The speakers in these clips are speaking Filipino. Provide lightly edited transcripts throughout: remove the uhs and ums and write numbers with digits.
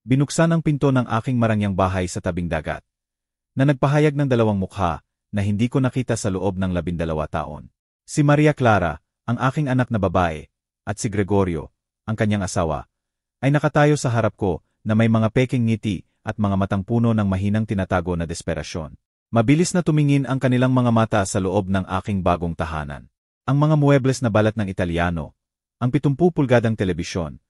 Binuksan ang pinto ng aking marangyang bahay sa tabing dagat, na nagpahayag ng dalawang mukha na hindi ko nakita sa loob ng 12 taon. Si Maria Clara, ang aking anak na babae, at si Gregorio, ang kanyang asawa, ay nakatayo sa harap ko na may mga peking ngiti at mga matang puno ng mahinang tinatago na desperasyon. Mabilis na tumingin ang kanilang mga mata sa loob ng aking bagong tahanan. Ang mga muebles na balat ng Italyano, ang 70 pulgadang telebisyon,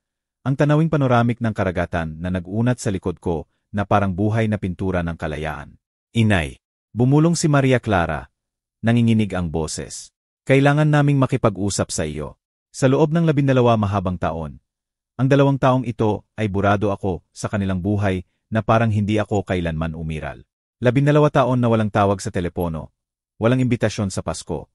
ang tanawing panoramik ng karagatan na nag-unat sa likod ko na parang buhay na pintura ng kalayaan. Inay, bumulong si Maria Clara. Nanginginig ang boses. Kailangan naming makipag-usap sa iyo. Sa loob ng 12 mahabang taon, ang 2 taong ito ay burado ako sa kanilang buhay na parang hindi ako kailanman umiral. 12 taon na walang tawag sa telepono, walang imbitasyon sa Pasko,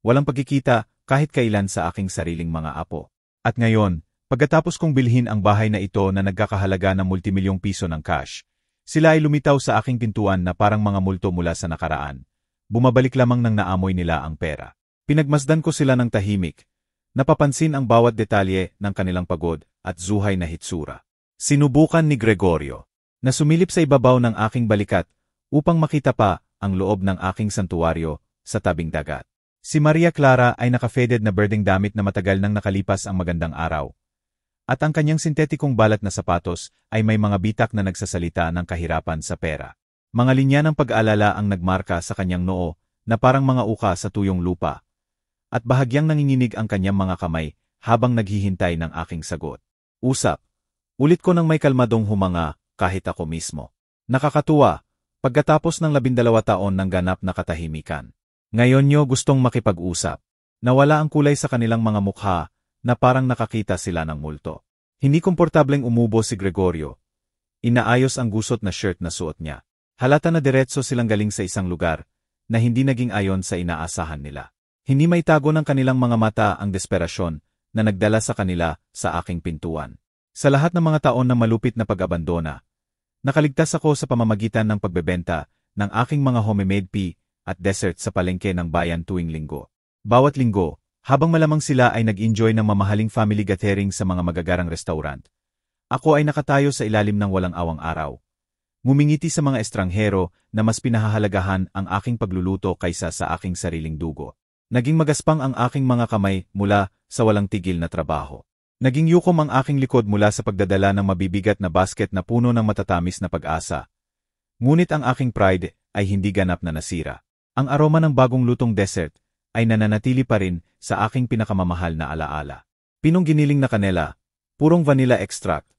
walang pagkikita kahit kailan sa aking sariling mga apo. At ngayon, pagkatapos kong bilhin ang bahay na ito na nagkakahalaga ng multimilyong piso ng cash, sila ay lumitaw sa aking pintuan na parang mga multo mula sa nakaraan. Bumabalik lamang nang naamoy nila ang pera. Pinagmasdan ko sila ng tahimik. Napapansin ang bawat detalye ng kanilang pagod at zuhay na hitsura. Sinubukan ni Gregorio na sumilip sa ibabaw ng aking balikat upang makita pa ang loob ng aking santuwaryo sa tabing dagat. Si Maria Clara ay naka-faded na berdeng damit na matagal nang nakalipas ang magandang araw. At ang kanyang sintetikong balat na sapatos ay may mga bitak na nagsasalita ng kahirapan sa pera. Mga linya ng pag-aalala ang nagmarka sa kanyang noo na parang mga uka sa tuyong lupa. At bahagyang nanginginig ang kanyang mga kamay habang naghihintay ng aking sagot. Usap. Ulit ko nang may kalmadong humanga kahit ako mismo. Nakakatuwa, pagkatapos ng 12 taon ng ganap na katahimikan. Ngayon nyo gustong makipag-usap. Nawala ang kulay sa kanilang mga mukha na parang nakakita sila ng multo. Hindi komportableng umubo si Gregorio. Inaayos ang gusot na shirt na suot niya. Halata na diretso silang galing sa isang lugar na hindi naging ayon sa inaasahan nila. Hindi maitago ng kanilang mga mata ang desperasyon na nagdala sa kanila sa aking pintuan. Sa lahat ng mga taon ng malupit na pag-abandona, nakaligtas ako sa pamamagitan ng pagbebenta ng aking mga homemade pea at dessert sa palengke ng bayan tuwing linggo. Bawat linggo, habang malamang sila ay nag-enjoy ng mamahaling family gathering sa mga magagarang restaurant, ako ay nakatayo sa ilalim ng walang awang araw. Ngumingiti sa mga estranghero na mas pinahahalagahan ang aking pagluluto kaysa sa aking sariling dugo. Naging magaspang ang aking mga kamay mula sa walang tigil na trabaho. Naging yukom ang aking likod mula sa pagdadala ng mabibigat na basket na puno ng matatamis na pag-asa. Ngunit ang aking pride ay hindi ganap na nasira. Ang aroma ng bagong lutong dessert ay nananatili pa rin sa aking pinakamamahal na alaala. Pinong giniling na kanela, purong vanilla extract,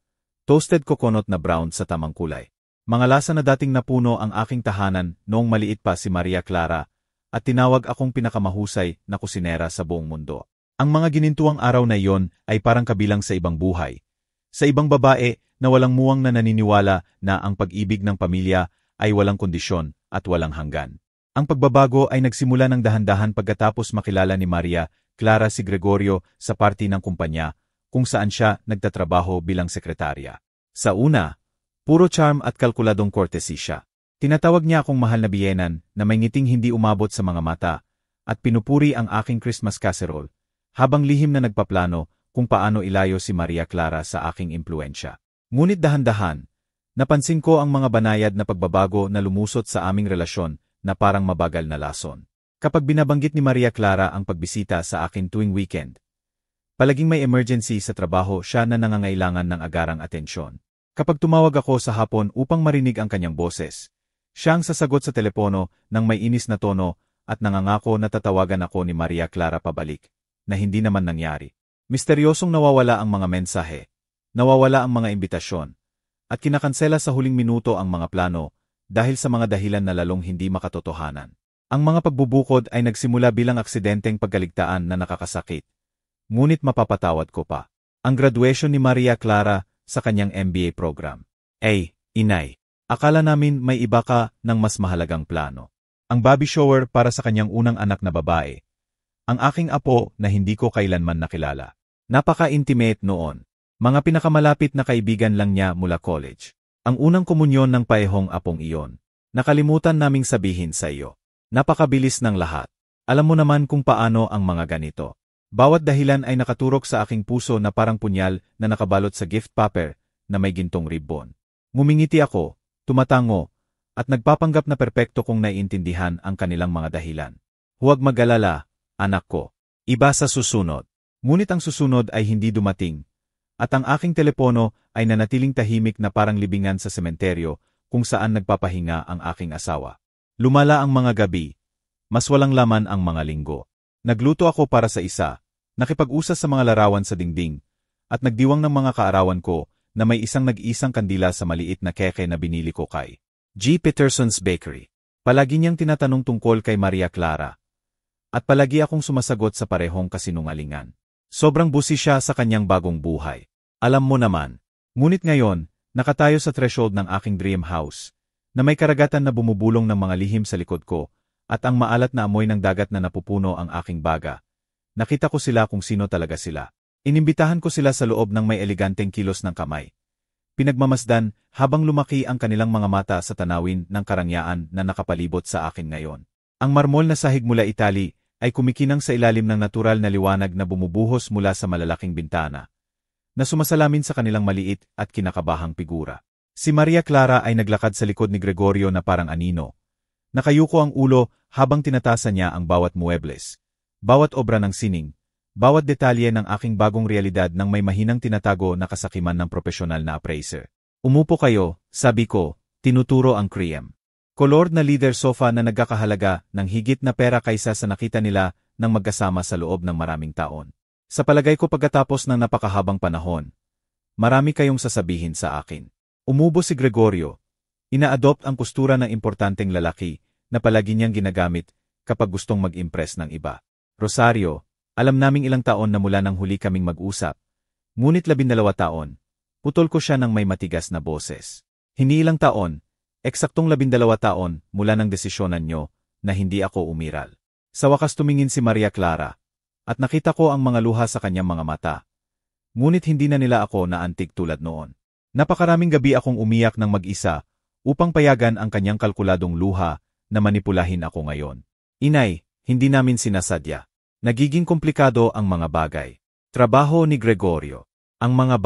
toasted coconut na brown sa tamang kulay. Mga lasa na dating napuno ang aking tahanan noong maliit pa si Maria Clara at tinawag akong pinakamahusay na kusinera sa buong mundo. Ang mga ginintuang araw na iyon ay parang kabilang sa ibang buhay. Sa ibang babae na walang muwang na naniniwala na ang pag-ibig ng pamilya ay walang kondisyon at walang hanggan. Ang pagbabago ay nagsimula ng dahan-dahan pagkatapos makilala ni Maria Clara si Gregorio sa party ng kumpanya kung saan siya nagtatrabaho bilang sekretarya. Sa una, puro charm at kalkuladong courtesy siya. Tinatawag niya akong mahal na biyenan na may ngiting hindi umabot sa mga mata at pinupuri ang aking Christmas casserole habang lihim na nagpaplano kung paano ilayo si Maria Clara sa aking impluensya. Ngunit dahan-dahan, napansin ko ang mga banayad na pagbabago na lumusot sa aming relasyon na parang mabagal na lason. Kapag binabanggit ni Maria Clara ang pagbisita sa akin tuwing weekend, palaging may emergency sa trabaho siya na nangangailangan ng agarang atensyon. Kapag tumawag ako sa hapon upang marinig ang kanyang boses, siya ang sasagot sa telepono ng may inis na tono at nangangako na tatawagan ako ni Maria Clara pabalik, na hindi naman nangyari. Misteryosong nawawala ang mga mensahe, nawawala ang mga imbitasyon, at kinakansela sa huling minuto ang mga plano dahil sa mga dahilan na lalong hindi makatotohanan. Ang mga pagbubukod ay nagsimula bilang aksidenteng pagkaligtaan na nakakasakit. Ngunit mapapatawad ko pa. Ang graduation ni Maria Clara sa kanyang MBA program. Inay, akala namin may iba ka ng mas mahalagang plano. Ang baby shower para sa kanyang unang anak na babae. Ang aking apo na hindi ko kailanman nakilala. Napaka-intimate noon. Mga pinakamalapit na kaibigan lang niya mula college. Ang unang komunyon ng paehong apong iyon. Nakalimutan naming sabihin sa iyo. Napakabilis ng lahat. Alam mo naman kung paano ang mga ganito. Bawat dahilan ay nakaturok sa aking puso na parang punyal na nakabalot sa gift paper na may gintong ribbon. Ngumingiti ako, tumatango, at nagpapanggap na perpekto kong naiintindihan ang kanilang mga dahilan. Huwag mag-alala, anak ko. Iba sa susunod. Ngunit ang susunod ay hindi dumating. At ang aking telepono ay nanatiling tahimik na parang libingan sa sementeryo kung saan nagpapahinga ang aking asawa. Lumala ang mga gabi. Mas walang laman ang mga linggo. Nagluto ako para sa isa, nakipag-usas sa mga larawan sa dingding, at nagdiwang ng mga kaarawan ko na may isang nag-iisang kandila sa maliit na keke na binili ko kay G. Peterson's Bakery. Palagi niyang tinatanong tungkol kay Maria Clara. At palagi akong sumasagot sa parehong kasinungalingan. Sobrang busi siya sa kanyang bagong buhay. Alam mo naman. Ngunit ngayon, nakatayo sa threshold ng aking dream house, na may karagatan na bumubulong ng mga lihim sa likod ko, at ang maalat na amoy ng dagat na napupuno ang aking baga. Nakita ko sila kung sino talaga sila. Inimbitahan ko sila sa loob ng may eleganteng kilos ng kamay. Pinagmamasdan habang lumaki ang kanilang mga mata sa tanawin ng karangyaan na nakapalibot sa akin ngayon. Ang marmol na sahig mula Italy ay kumikinang sa ilalim ng natural na liwanag na bumubuhos mula sa malalaking bintana, na sumasalamin sa kanilang maliit at kinakabahang figura. Si Maria Clara ay naglakad sa likod ni Gregorio na parang anino. Nakayuko ang ulo habang tinatasa niya ang bawat muebles, bawat obra ng sining, bawat detalye ng aking bagong realidad ng may mahinang tinatago na kasakiman ng profesional na appraiser. Umupo kayo, sabi ko, tinuturo ang cream. Colored na leather sofa na nagkakahalaga ng higit na pera kaysa sa nakita nila ng magkasama sa loob ng maraming taon. Sa palagay ko pagkatapos ng napakahabang panahon, marami kayong sasabihin sa akin. Umubo si Gregorio. Ina-adopt ang kustura ng importanteng lalaki na palagi niyang ginagamit kapag gustong mag-impress ng iba. Rosario, alam naming ilang taon na mula nang huli kaming mag-usap, ngunit 12 taon, putol ko siya ng may matigas na boses. Hindi ilang taon, eksaktong 12 taon mula nang desisyonan niyo na hindi ako umiral. Sa wakas tumingin si Maria Clara, at nakita ko ang mga luha sa kanyang mga mata. Ngunit hindi na nila ako naantig tulad noon. Napakaraming gabi akong umiyak ng mag-isa upang payagan ang kanyang kalkuladong luha na manipulahin ako ngayon. Inay, hindi namin sinasadya. Nagiging komplikado ang mga bagay. Trabaho ni Gregorio. Ang mga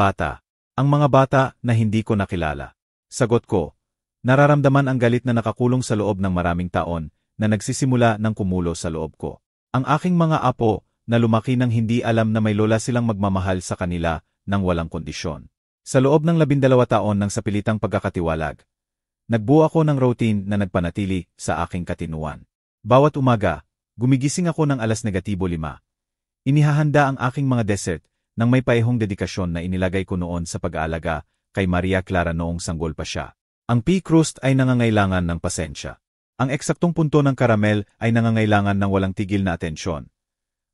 bata na hindi ko nakilala. Sagot ko, nararamdaman ang galit na nakakulong sa loob ng maraming taon na nagsisimula ng kumulo sa loob ko. Ang aking mga apo na lumaki nang hindi alam na may lola silang magmamahal sa kanila ng walang kondisyon. Sa loob ng 12 taon ng sapilitang pagkakatiwalag, nagbuo ako ng routine na nagpanatili sa aking katinuan. Bawat umaga, gumigising ako ng 5:00. Inihahanda ang aking mga dessert ng may paehong dedikasyon na inilagay ko noon sa pag-aalaga kay Maria Clara noong sanggol pa siya. Ang pea crust ay nangangailangan ng pasensya. Ang eksaktong punto ng karamel ay nangangailangan ng walang tigil na atensyon.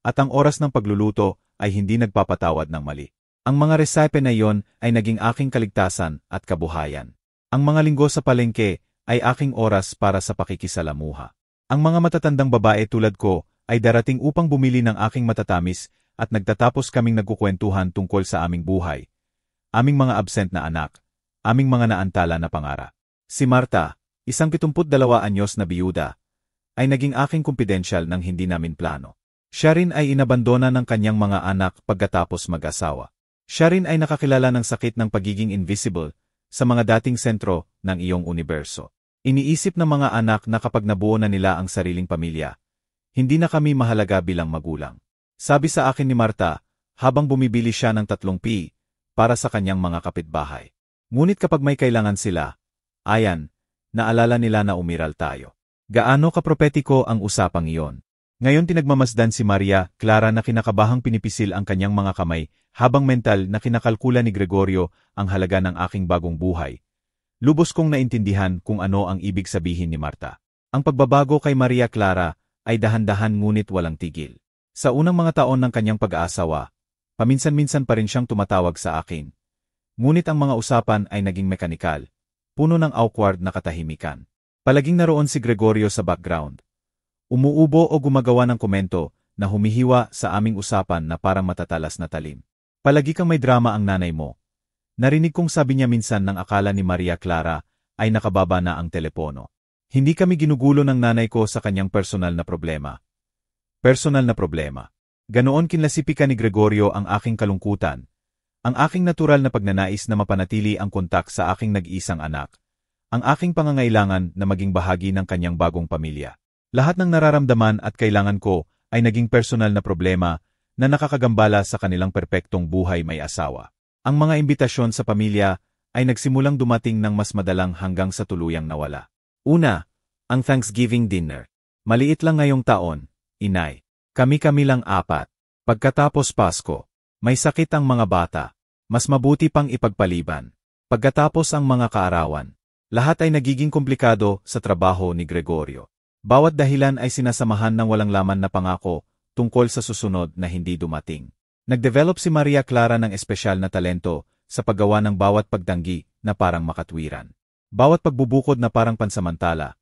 At ang oras ng pagluluto ay hindi nagpapatawad ng mali. Ang mga resepe na iyon ay naging aking kaligtasan at kabuhayan. Ang mga linggo sa palengke ay aking oras para sa pakikisalamuha. Ang mga matatandang babae tulad ko ay darating upang bumili ng aking matatamis at nagtatapos kaming nagkukwentuhan tungkol sa aming buhay, aming mga absent na anak, aming mga naantala na pangarap. Si Marta, isang 72 anyos na biyuda, ay naging aking kumpidensyal nang hindi namin plano. Siya rin ay inabandona ng kanyang mga anak pagkatapos mag-asawa. Siya rin ay nakakilala ng sakit ng pagiging invisible sa mga dating sentro ng iyong universo. Iniisip ng mga anak na kapag nabuo na nila ang sariling pamilya, hindi na kami mahalaga bilang magulang. Sabi sa akin ni Marta, habang bumibili siya ng 3 pea para sa kanyang mga kapitbahay. Ngunit kapag may kailangan sila, ayan, naalala nila na umiral tayo. Gaano kapropetiko ang usapang iyon. Ngayon tinagmamasdan si Maria Clara na kinakabahang pinipisil ang kanyang mga kamay habang mental na kinakalkula ni Gregorio ang halaga ng aking bagong buhay. Lubos kong naintindihan kung ano ang ibig sabihin ni Marta. Ang pagbabago kay Maria Clara ay dahan-dahan ngunit walang tigil. Sa unang mga taon ng kanyang pag-aasawa, paminsan-minsan pa rin siyang tumatawag sa akin. Ngunit ang mga usapan ay naging mekanikal, puno ng awkward na katahimikan. Palaging naroon si Gregorio sa background. Umuubo o gumagawa ng komento na humihiwa sa aming usapan na parang matatalas na talim. Palagi kang may drama ang nanay mo. Narinig kong sabi niya minsan nang akala ni Maria Clara ay nakababa na ang telepono. Hindi kami ginugulo ng nanay ko sa kanyang personal na problema. Personal na problema. Ganoon kinlasipika ni Gregorio ang aking kalungkutan, Ang aking natural na pagnanais na mapanatili ang kontak sa aking nag-iisang anak. Ang aking pangangailangan na maging bahagi ng kanyang bagong pamilya. Lahat ng nararamdaman at kailangan ko ay naging personal na problema na nakakagambala sa kanilang perpektong buhay may asawa. Ang mga imbitasyon sa pamilya ay nagsimulang dumating ng mas madalang hanggang sa tuluyang nawala. Una, ang Thanksgiving dinner. Maliit lang ngayong taon, inay. Kami-kami lang 4. Pagkatapos Pasko, may sakit ang mga bata. Mas mabuti pang ipagpaliban. Pagkatapos ang mga kaarawan, lahat ay nagiging komplikado sa trabaho ni Gregorio. Bawat dahilan ay sinasamahan ng walang laman na pangako tungkol sa susunod na hindi dumating. Nagdevelop si Maria Clara ng espesyal na talento sa paggawa ng bawat pagtanggi na parang makatwiran. Bawat pagbubukod na parang pansamantala.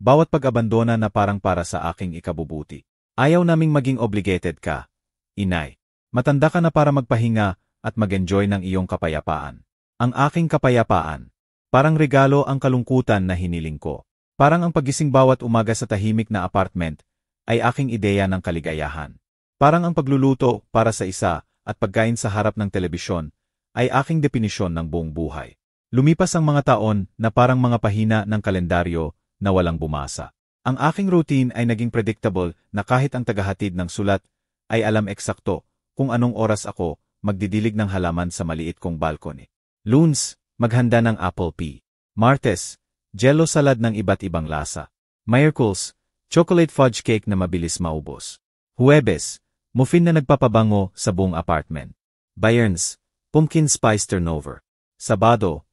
Bawat pag-abandona na parang para sa aking ikabubuti. Ayaw naming maging obligated ka, inay. Matanda ka na para magpahinga at mag-enjoy ng iyong kapayapaan. Ang aking kapayapaan. Parang regalo ang kalungkutan na hiniling ko. Parang ang pagising bawat umaga sa tahimik na apartment ay aking ideya ng kaligayahan. Parang ang pagluluto para sa isa at pagkain sa harap ng telebisyon ay aking definisyon ng buong buhay. Lumipas ang mga taon na parang mga pahina ng kalendaryo na walang bumasa. Ang aking routine ay naging predictable na kahit ang tagahatid ng sulat ay alam eksakto kung anong oras ako magdidilig ng halaman sa maliit kong balcony. Lunes, maghanda ng apple pie. Martes, jello salad ng iba't ibang lasa. Miyerkules, chocolate fudge cake na mabilis maubos. Huwebes, muffin na nagpapabango sa buong apartment. Biyernes, pumpkin spice turnover. Sabado,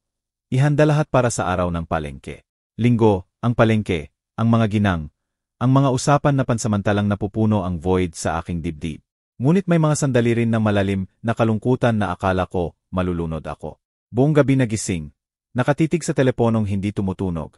ihanda lahat para sa araw ng palengke. Linggo, ang palengke, ang mga ginang, ang mga usapan na pansamantalang napupuno ang void sa aking dibdib. Ngunit may mga sandali rin ng malalim na kalungkutan na akala ko malulunod ako. Buong gabi nagising, nakatitig sa teleponong hindi tumutunog,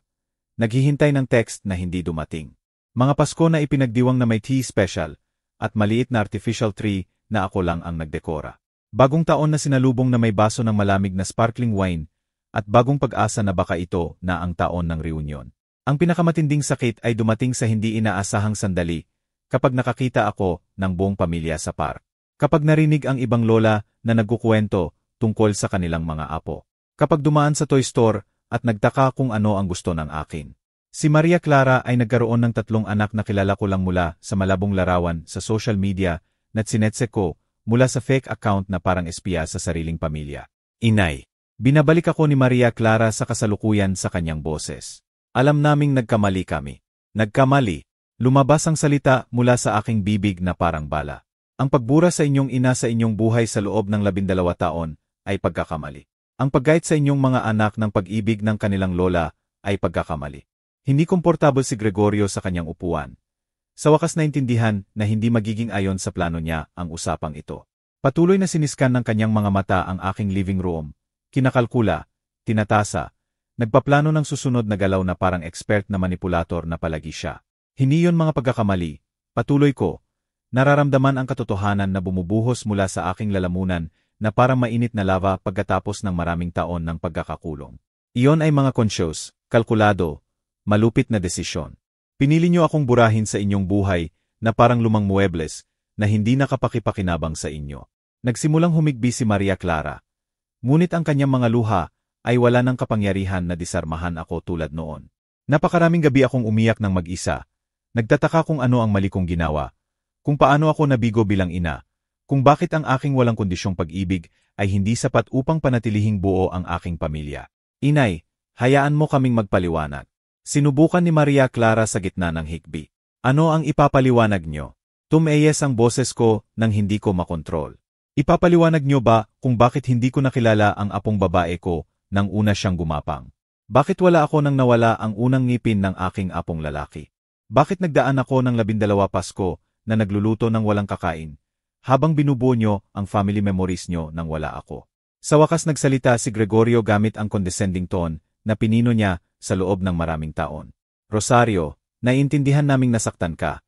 naghihintay ng text na hindi dumating. Mga Pasko na ipinagdiwang na may tea special at maliit na artificial tree na ako lang ang nagdekora. Bagong taon na sinalubong na may baso ng malamig na sparkling wine at bagong pag-asa na baka ito na ang taon ng reunion. Ang pinakamatinding sakit ay dumating sa hindi inaasahang sandali kapag nakakita ako ng buong pamilya sa park. Kapag narinig ang ibang lola na nagkukwento tungkol sa kanilang mga apo. Kapag dumaan sa toy store at nagtaka kung ano ang gusto ng akin. Si Maria Clara ay nagkaroon ng 3 anak na kilala ko lang mula sa malabong larawan sa social media na tsinetse ko mula sa fake account na parang espiya sa sariling pamilya. Inay, binabalik ako ni Maria Clara sa kasalukuyan sa kanyang boses. Alam naming nagkamali kami. Nagkamali. Lumabas ang salita mula sa aking bibig na parang bala. Ang pagbura sa inyong ina sa inyong buhay sa loob ng 12 taon ay pagkakamali. Ang paggait sa inyong mga anak ng pag-ibig ng kanilang lola ay pagkakamali. Hindi komportable si Gregorio sa kanyang upuan. Sa wakas naintindihan na hindi magiging ayon sa plano niya ang usapang ito. Patuloy na siniskan ng kanyang mga mata ang aking living room. Kinakalkula, tinatasa, nagpaplano ng susunod na galaw na parang expert na manipulator na palagi siya. Hindi yon mga pagkakamali. Patuloy ko. Nararamdaman ang katotohanan na bumubuhos mula sa aking lalamunan na parang mainit na lava pagkatapos ng maraming taon ng pagkakakulong. Iyon ay mga conscious, kalkulado, malupit na desisyon. Pinili niyo akong burahin sa inyong buhay na parang lumang muebles na hindi nakapakipakinabang sa inyo. Nagsimulang humigbi si Maria Clara. Ngunit ang kanyang mga luha ay wala ng kapangyarihan na disarmahan ako tulad noon. Napakaraming gabi akong umiyak ng mag-isa. Nagtataka kung ano ang mali kong ginawa, kung paano ako nabigo bilang ina, kung bakit ang aking walang kondisyong pag-ibig ay hindi sapat upang panatilihing buo ang aking pamilya. Inay, hayaan mo kaming magpaliwanag. Sinubukan ni Maria Clara sa gitna ng hikbi. Ano ang ipapaliwanag nyo? Tumeyes ang boses ko nang hindi ko makontrol. Ipapaliwanag nyo ba kung bakit hindi ko nakilala ang apong babae ko nang una siyang gumapang? Bakit wala ako nang nawala ang unang ngipin ng aking apong lalaki? Bakit nagdaan ako ng 12 Pasko na nagluluto ng walang kakain, habang binubuo nyo ang family memories nyo nang wala ako? Sa wakas nagsalita si Gregorio gamit ang condescending tone na pinino niya sa loob ng maraming taon. Rosario, naiintindihan naming nasaktan ka,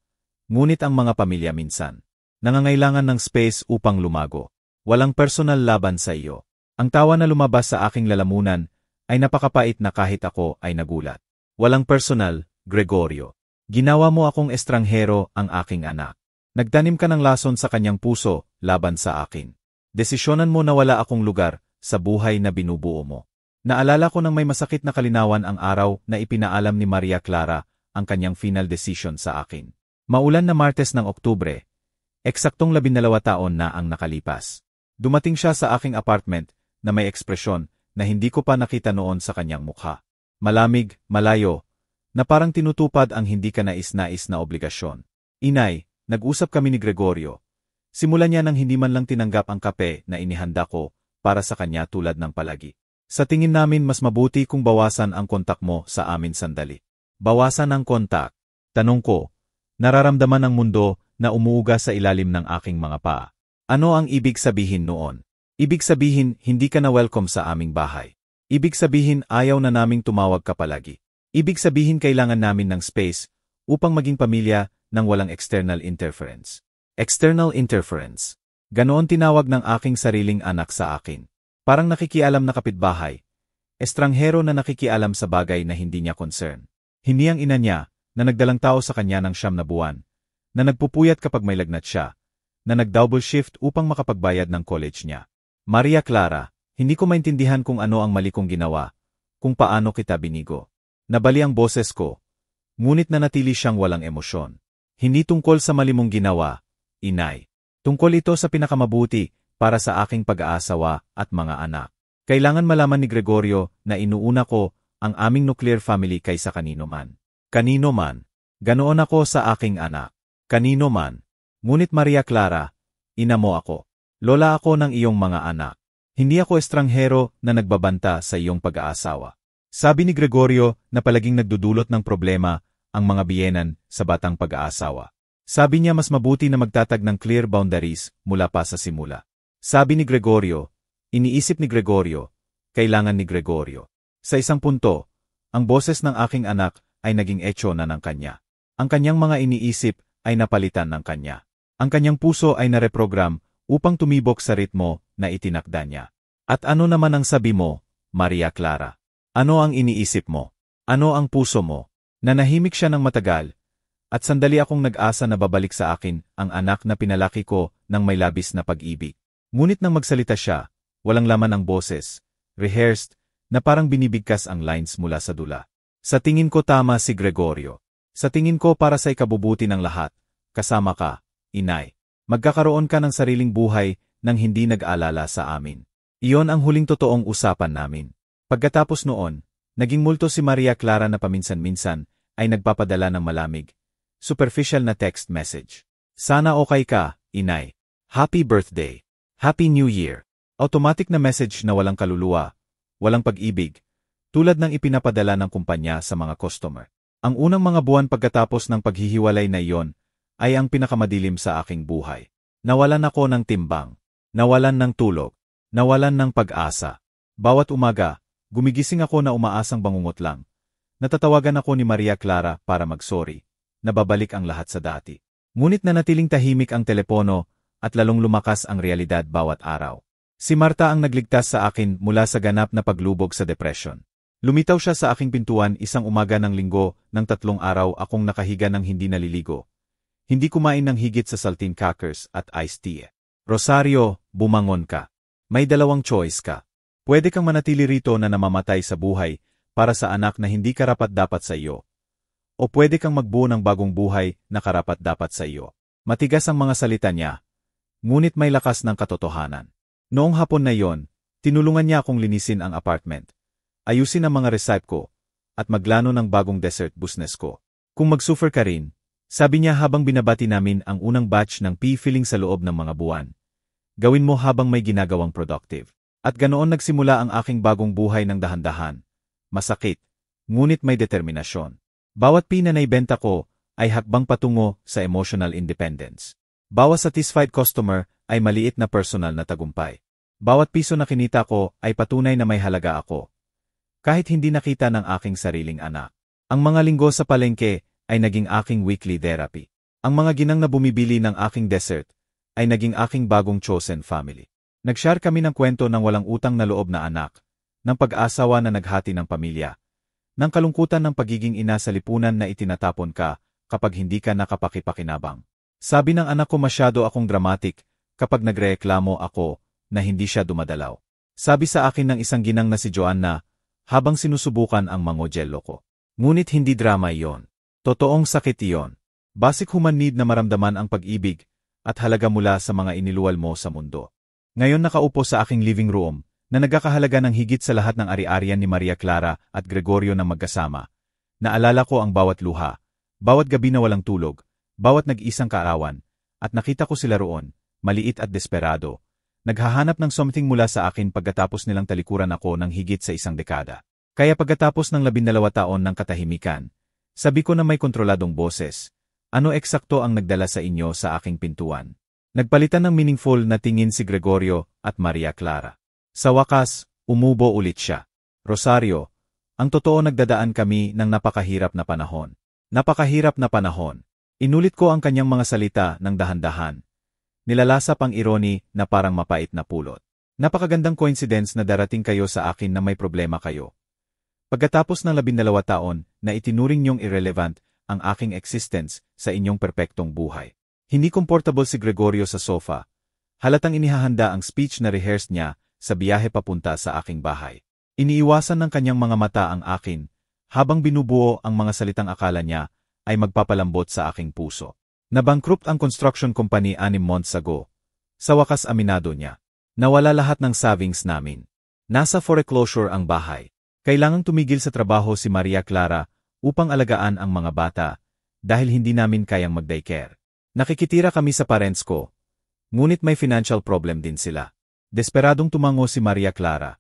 ngunit ang mga pamilya minsan nangangailangan ng space upang lumago. Walang personal laban sa iyo. Ang tawa na lumabas sa aking lalamunan ay napakapait na kahit ako ay nagulat. Walang personal, Gregorio. Ginawa mo akong estranghero ang aking anak. Nagtanim ka ng lason sa kanyang puso laban sa akin. Desisyonan mo na wala akong lugar sa buhay na binubuo mo. Naalala ko nang may masakit na kalinawan ang araw na ipinaalam ni Maria Clara ang kanyang final decision sa akin. Maulan na Martes ng Oktubre, eksaktong 12 taon na ang nakalipas. Dumating siya sa aking apartment na may ekspresyon na hindi ko pa nakita noon sa kanyang mukha. Malamig, malayo, na parang tinutupad ang hindi ka nais-nais na obligasyon. Inay, nag-usap kami ni Gregorio. Simulan niya nang hindi man lang tinanggap ang kape na inihanda ko para sa kanya tulad ng palagi. Sa tingin namin mas mabuti kung bawasan ang kontak mo sa amin sandali. Bawasan ang kontak. Tanong ko, nararamdaman ng mundo na umuuga sa ilalim ng aking mga paa. Ano ang ibig sabihin noon? Ibig sabihin hindi ka na welcome sa aming bahay. Ibig sabihin ayaw na naming tumawag ka palagi. Ibig sabihin kailangan namin ng space upang maging pamilya nang walang external interference. External interference. Ganoon tinawag ng aking sariling anak sa akin. Parang nakikialam na kapitbahay. Estranghero na nakikialam sa bagay na hindi niya concern. Hindi ang ina niya na nagdalang tao sa kanya ng 9 na buwan, na nagpupuyat kapag may lagnat siya, na nag-double shift upang makapagbayad ng college niya. Maria Clara, hindi ko maintindihan kung ano ang mali kong ginawa, kung paano kita binigo. Nabali ang boses ko, ngunit nanatili siyang walang emosyon. Hindi tungkol sa mali mong ginawa, inay. Tungkol ito sa pinakamabuti para sa aking pag-aasawa at mga anak. Kailangan malaman ni Gregorio na inuuna ko ang aming nuclear family kaysa kanino man. Kanino man. Ganoon ako sa aking anak. Kanino man. Ngunit Maria Clara, ina mo ako. Lola ako ng iyong mga anak. Hindi ako estranghero na nagbabanta sa iyong pag-aasawa. Sabi ni Gregorio na palaging nagdudulot ng problema ang mga biyenan sa batang pag-aasawa. Sabi niya mas mabuti na magtatag ng clear boundaries mula pa sa simula. Sabi ni Gregorio, iniisip ni Gregorio, kailangan ni Gregorio. Sa isang punto, ang boses ng aking anak ay naging echo na ng kanya. Ang kanyang mga iniisip ay napalitan ng kanya. Ang kanyang puso ay nareprogram upang tumibok sa ritmo na itinakda niya. At ano naman ang sabi mo, Maria Clara? Ano ang iniisip mo? Ano ang puso mo? Nanahimik siya ng matagal, at sandali akong nag-asa na babalik sa akin ang anak na pinalaki ko ng may labis na pag-ibig. Ngunit nang magsalita siya, walang laman ang boses, rehearsed, na parang binibigkas ang lines mula sa dula. Sa tingin ko tama si Gregorio. Sa tingin ko para sa ikabubuti ng lahat, kasama ka, inay. Magkakaroon ka ng sariling buhay nang hindi nag-alala sa amin. Iyon ang huling totoong usapan namin. Pagkatapos noon, naging multo si Maria Clara na paminsan-minsan ay nagpapadala ng malamig, superficial na text message. Sana okay ka, inay. Happy birthday. Happy New Year. Automatic na message na walang kaluluwa, walang pag-ibig, tulad ng ipinapadala ng kumpanya sa mga customer. Ang unang mga buwan pagkatapos ng paghihiwalay na iyon ay ang pinakamadilim sa aking buhay. Nawalan ako ng timbang, nawalan ng tulog, nawalan ng pag-asa. Bawat umaga, gumigising ako na umaasang bangungot lang. Natatawagan ako ni Maria Clara para mag-sorry, nababalik ang lahat sa dati. Ngunit nanatiling tahimik ang telepono at lalong lumakas ang realidad bawat araw. Si Marta ang nagligtas sa akin mula sa ganap na paglubog sa depression. Lumitaw siya sa aking pintuan isang umaga ng linggo ng 3 araw akong nakahiga ng hindi naliligo. Hindi kumain ng higit sa saltine crackers at iced tea. Rosario, bumangon ka. May 2 choice ka. Pwede kang manatili rito na namamatay sa buhay para sa anak na hindi karapat-dapat sa iyo. O pwede kang magbuo ng bagong buhay na karapat-dapat sa iyo. Matigas ang mga salita niya, ngunit may lakas ng katotohanan. Noong hapon na yon, tinulungan niya akong linisin ang apartment, ayusin ang mga recipe ko, at maglano ng bagong dessert business ko. Kung mag-suffer ka rin, sabi niya habang binabati namin ang unang batch ng pea-filling sa loob ng mga buwan, gawin mo habang may ginagawang productive. At ganoon nagsimula ang aking bagong buhay ng dahan-dahan. Masakit, ngunit may determinasyon. Bawat pea na naibenta ko ay hakbang patungo sa emotional independence. Bawat satisfied customer ay maliit na personal na tagumpay. Bawat piso na kinita ko ay patunay na may halaga ako. Kahit hindi nakita ng aking sariling anak. Ang mga linggo sa palengke ay naging aking weekly therapy. Ang mga ginang na bumibili ng aking dessert ay naging aking bagong chosen family. Nag-share kami ng kwento ng walang utang na loob na anak, ng pag-asawa na naghati ng pamilya, ng kalungkutan ng pagiging ina sa lipunan na itinatapon ka kapag hindi ka nakapakipakinabang. Sabi ng anak ko masyado akong dramatic kapag nagrereklamo ako na hindi siya dumadalaw. Sabi sa akin ng isang ginang na si Joanna, habang sinusubukan ang mangojello ko. Ngunit hindi drama iyon. Totoong sakit iyon. Basic human need na maramdaman ang pag-ibig at halaga mula sa mga iniluwal mo sa mundo. Ngayon nakaupo sa aking living room, na nagkakahalaga ng higit sa lahat ng ari-arian ni Maria Clara at Gregorio na magkasama. Naalala ko ang bawat luha, bawat gabi na walang tulog, bawat nag-isang kaarawan, at nakita ko sila roon, maliit at desperado, naghahanap ng something mula sa akin pagkatapos nilang talikuran ako ng higit sa isang dekada. Kaya pagkatapos ng 12 taon ng katahimikan, sabi ko na may kontroladong boses, ano eksakto ang nagdala sa inyo sa aking pintuan? Nagpalitan ng meaningful na tingin si Gregorio at Maria Clara. Sa wakas, umubo ulit siya. Rosario, ang totoo nagdadaan kami ng napakahirap na panahon. Napakahirap na panahon. Inulit ko ang kanyang mga salita ng dahan-dahan. Nilalasap ang irony na parang mapait na pulot. Napakagandang coincidence na darating kayo sa akin na may problema kayo. Pagkatapos ng 12 taon na itinuring niyong irrelevant ang aking existence sa inyong perpektong buhay. Hindi komportable si Gregorio sa sofa. Halatang inihahanda ang speech na rehearse niya sa biyahe papunta sa aking bahay. Iniiwasan ng kanyang mga mata ang akin, habang binubuo ang mga salitang akala niya ay magpapalambot sa aking puso. Nabankrupt ang construction company 6 months ago. Sa wakas aminado niya. Nawala lahat ng savings namin. Nasa foreclosure ang bahay. Kailangang tumigil sa trabaho si Maria Clara upang alagaan ang mga bata dahil hindi namin kayang mag-daycare. Nakikitira kami sa parents ko, ngunit may financial problem din sila. Desperadong tumango si Maria Clara,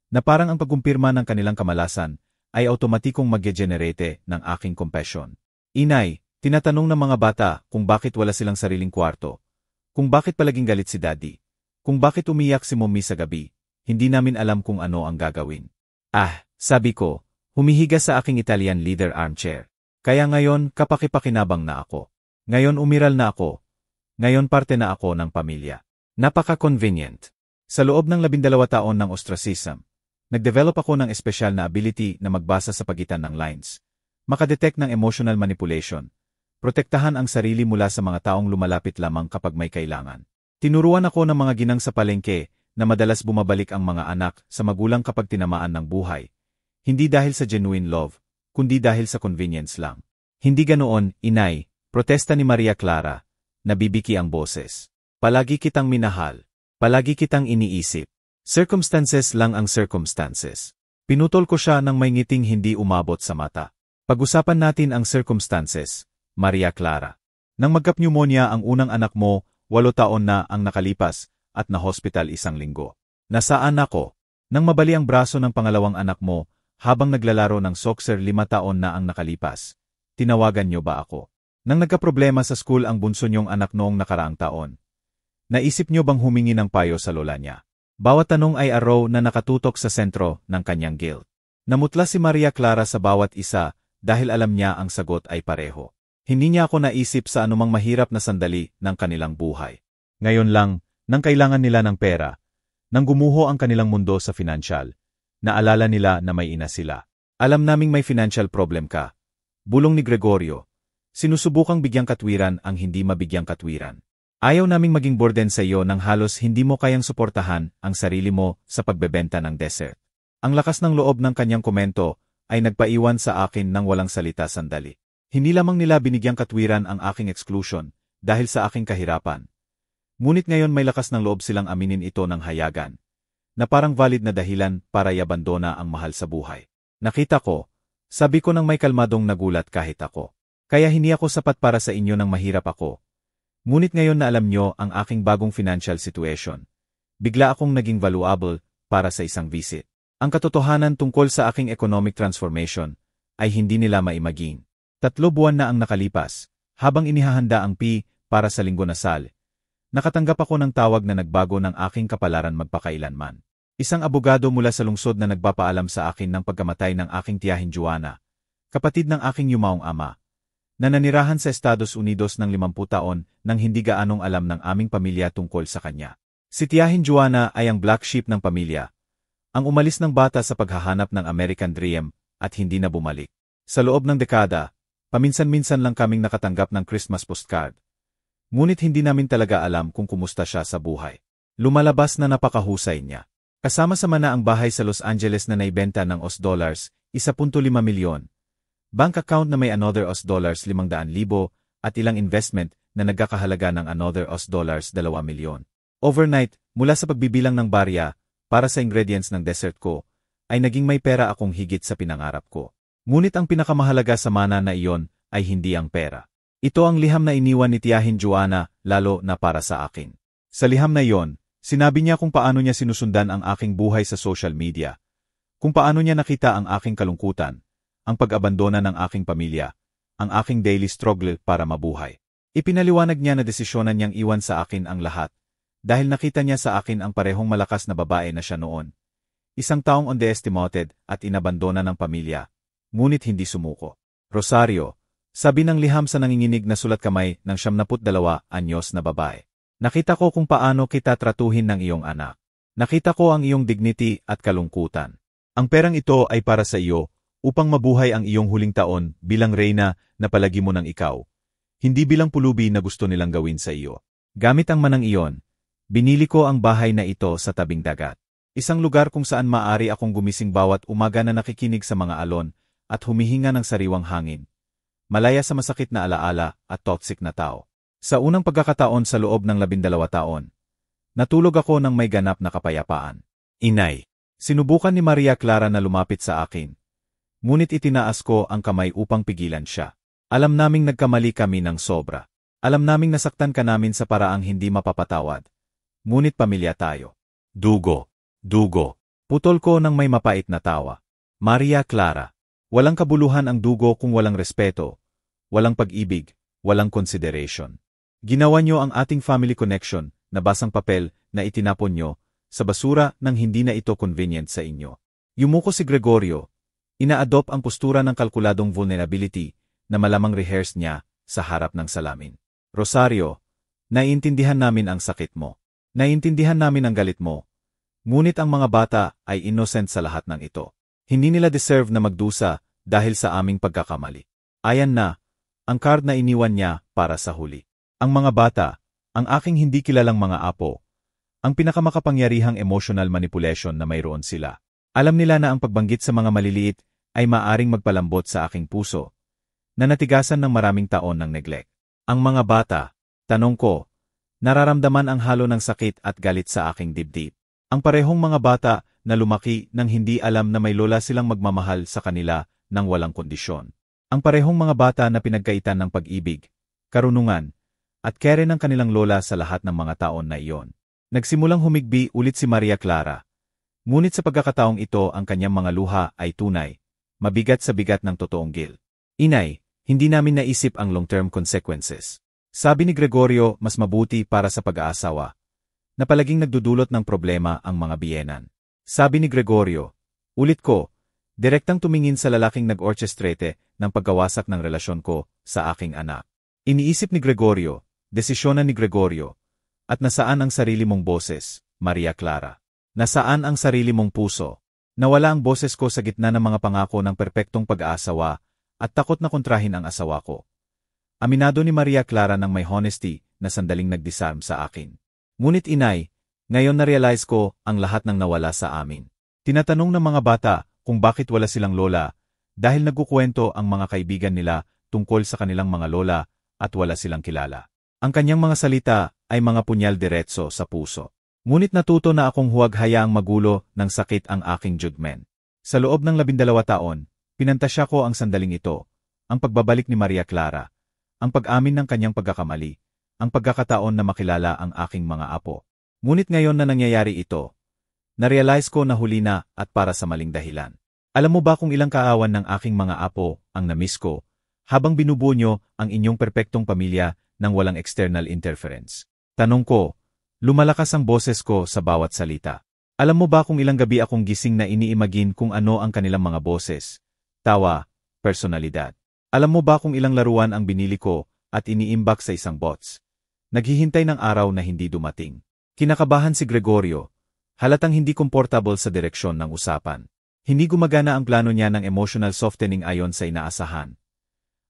na parang ang pagkumpirma ng kanilang kamalasan ay automatikong mag-generate ng aking compassion. Inay, tinatanong ng mga bata kung bakit wala silang sariling kwarto, kung bakit palaging galit si Daddy, kung bakit umiyak si Mommy sa gabi, hindi namin alam kung ano ang gagawin. Sabi ko, humihiga sa aking Italian leather armchair. Kaya ngayon kapakipakinabang na ako. Ngayon umiral na ako. Ngayon parte na ako ng pamilya. Napaka-convenient. Sa loob ng 12 taon ng ostracism, nag-develop ako ng espesyal na ability na magbasa sa pagitan ng lines, makadetect ng emotional manipulation, protektahan ang sarili mula sa mga taong lumalapit lamang kapag may kailangan. Tinuruan ako ng mga ginang sa palengke na madalas bumabalik ang mga anak sa magulang kapag tinamaan ng buhay. Hindi dahil sa genuine love, kundi dahil sa convenience lang. Hindi ganoon, inay, protesta ni Maria Clara, nabibiki ang boses. Palagi kitang minahal. Palagi kitang iniisip. Circumstances lang ang circumstances. Pinutol ko siya ng may ngiting hindi umabot sa mata. Pag-usapan natin ang circumstances, Maria Clara. Nang magka-pneumonia ang unang anak mo, 8 taon na ang nakalipas at na-hospital 1 linggo. Nasaan ako? Nang mabali ang braso ng pangalawang anak mo, habang naglalaro ng soccer 5 taon na ang nakalipas, tinawagan niyo ba ako? Nang nagkaproblema sa school ang bunso niyong anak noong nakaraang taon, naisip niyo bang humingi ng payo sa lola niya? Bawat tanong ay araw na nakatutok sa sentro ng kanyang guilt. Namutla si Maria Clara sa bawat isa dahil alam niya ang sagot ay pareho. Hindi niya ako naisip sa anumang mahirap na sandali ng kanilang buhay. Ngayon lang, nang kailangan nila ng pera, nang gumuho ang kanilang mundo sa financial, naalala nila na may ina sila. Alam naming may financial problem ka. Bulong ni Gregorio. Sinusubukang bigyang katwiran ang hindi mabigyang katwiran. Ayaw naming maging burden sa iyo nang halos hindi mo kayang suportahan ang sarili mo sa pagbebenta ng dessert. Ang lakas ng loob ng kanyang komento ay nagpaiwan sa akin ng walang salita sandali. Hindi lamang nila binigyang katwiran ang aking exclusion dahil sa aking kahirapan. Ngunit ngayon may lakas ng loob silang aminin ito ng hayagan, na parang valid na dahilan para iabandona ang mahal sa buhay. Nakita ko, sabi ko nang may kalmadong nagulat kahit ako. Kaya hindi ako sapat para sa inyo nang mahirap ako. Ngunit ngayon na alam nyo ang aking bagong financial situation, bigla akong naging valuable para sa isang visit. Ang katotohanan tungkol sa aking economic transformation ay hindi nila maimaging. 3 buwan na ang nakalipas, habang inihahanda ang para sa linggo na sal. Nakatanggap ako ng tawag na nagbago ng aking kapalaran magpakailanman. Isang abogado mula sa lungsod na nagpapaalam sa akin ng pagkamatay ng aking tiyahin Joanna, kapatid ng aking yumaong ama, na nanirahan sa Estados Unidos ng 50 taon nang hindi gaanong alam ng aming pamilya tungkol sa kanya. Si tiyahin Joanna ay ang black sheep ng pamilya, ang umalis ng bata sa paghahanap ng American Dream at hindi na bumalik. Sa loob ng dekada, paminsan-minsan lang kaming nakatanggap ng Christmas postcard. Ngunit hindi namin talaga alam kung kumusta siya sa buhay. Lumalabas na napakahusay niya. Kasama-sama na ang bahay sa Los Angeles na naibenta ng $1.5 milyon. Bank account na may another $500,000 at ilang investment na nagkakahalaga ng another $2 milyon. Overnight, mula sa pagbibilang ng barya para sa ingredients ng dessert ko, ay naging may pera akong higit sa pinangarap ko. Ngunit ang pinakamahalaga sa mana na iyon ay hindi ang pera. Ito ang liham na iniwan ni Tiyahin Joanna, lalo na para sa akin. Sa liham na iyon, sinabi niya kung paano niya sinusundan ang aking buhay sa social media, kung paano niya nakita ang aking kalungkutan, ang pag-abandona ng aking pamilya, ang aking daily struggle para mabuhay. Ipinaliwanag niya na desisyonan niyang iwan sa akin ang lahat, dahil nakita niya sa akin ang parehong malakas na babae na siya noon. Isang taong underestimated at inabandona ng pamilya, ngunit hindi sumuko. Rosario, sabi ng liham sa nanginginig na sulat kamay ng 72 anyos na babae. Nakita ko kung paano kita tratuhin ng iyong anak. Nakita ko ang iyong dignity at kalungkutan. Ang perang ito ay para sa iyo, upang mabuhay ang iyong huling taon bilang reyna na palagi mo ng ikaw. Hindi bilang pulubi na gusto nilang gawin sa iyo. Gamit ang manang iyon, binili ko ang bahay na ito sa tabing dagat. Isang lugar kung saan maaari akong gumising bawat umaga na nakikinig sa mga alon at humihinga ng sariwang hangin. Malaya sa masakit na alaala at toxic na tao. Sa unang pagkakataon sa loob ng 12 taon, natulog ako ng may ganap na kapayapaan. Inay. Sinubukan ni Maria Clara na lumapit sa akin. Ngunit itinaas ko ang kamay upang pigilan siya. Alam naming nagkamali kami ng sobra. Alam naming nasaktan ka namin sa paraang hindi mapapatawad. Ngunit pamilya tayo. Dugo. Dugo. Putol ko ng may mapait na tawa. Maria Clara. Walang kabuluhan ang dugo kung walang respeto, walang pag-ibig, walang consideration. Ginawa nyo ang ating family connection na basang papel na itinapon nyo sa basura nang hindi na ito convenient sa inyo. Yumuko si Gregorio. Ina-adopt ang postura ng kalkuladong vulnerability na malamang rehearse niya sa harap ng salamin. Rosario, naiintindihan namin ang sakit mo. Naiintindihan namin ang galit mo. Ngunit ang mga bata ay innocent sa lahat ng ito. Hindi nila deserve na magdusa dahil sa aming pagkakamali. Ayan na, ang card na iniwan niya para sa huli. Ang mga bata, ang aking hindi kilalang mga apo, ang pinakamakapangyarihang emotional manipulation na mayroon sila. Alam nila na ang pagbanggit sa mga maliliit ay maaring magpalambot sa aking puso, na natigasan ng maraming taon ng neglect. Ang mga bata, tanong ko, nararamdaman ang halo ng sakit at galit sa aking dibdib. Ang parehong mga bata na lumaki nang hindi alam na may lola silang magmamahal sa kanila nang walang kondisyon. Ang parehong mga bata na pinagkaitan ng pag-ibig, karunungan, at kere ng kanilang lola sa lahat ng mga taon na iyon. Nagsimulang humigbi ulit si Maria Clara. Ngunit sa pagkakataong ito ang kanyang mga luha ay tunay, mabigat sa bigat ng totoong guilt. Inay, hindi namin naisip ang long-term consequences. Sabi ni Gregorio, mas mabuti para sa pag-aasawa, na palaging nagdudulot ng problema ang mga biyenan. Sabi ni Gregorio, ulit ko, direktang tumingin sa lalaking nag-orchestrate ng pagkawasak ng relasyon ko sa aking anak. Iniisip ni Gregorio, desisyonan ni Gregorio, at nasaan ang sarili mong boses, Maria Clara? Nasaan ang sarili mong puso? Nawala ang boses ko sa gitna ng mga pangako ng perpektong pag-aasawa at takot na kontrahin ang asawa ko. Aminado ni Maria Clara ng may honesty na sandaling nag-disarm sa akin. Ngunit inay, ngayon na-realize ko ang lahat ng nawala sa amin. Tinatanong ng mga bata kung bakit wala silang lola dahil nagkukwento ang mga kaibigan nila tungkol sa kanilang mga lola at wala silang kilala. Ang kanyang mga salita ay mga punyal diretso sa puso. Ngunit natuto na akong huwag hayaang magulo ng sakit ang aking judgment. Sa loob ng 12 taon, pinantasya ko ang sandaling ito, ang pagbabalik ni Maria Clara, ang pag-amin ng kanyang pagkakamali, ang pagkakataon na makilala ang aking mga apo. Ngunit ngayon na nangyayari ito, na-realize ko na huli na at para sa maling dahilan. Alam mo ba kung ilang kaawan ng aking mga apo ang na-miss ko habang binubuo nyo ang inyong perpektong pamilya nang walang external interference? Tanong ko, lumalakas ang boses ko sa bawat salita. Alam mo ba kung ilang gabi akong gising na iniimagine kung ano ang kanilang mga boses, tawa, personalidad? Alam mo ba kung ilang laruan ang binili ko at iniimbak sa isang box? Naghihintay ng araw na hindi dumating. Kinakabahan si Gregorio, halatang hindi komportable sa direksyon ng usapan. Hindi gumagana ang plano niya ng emotional softening ayon sa inaasahan.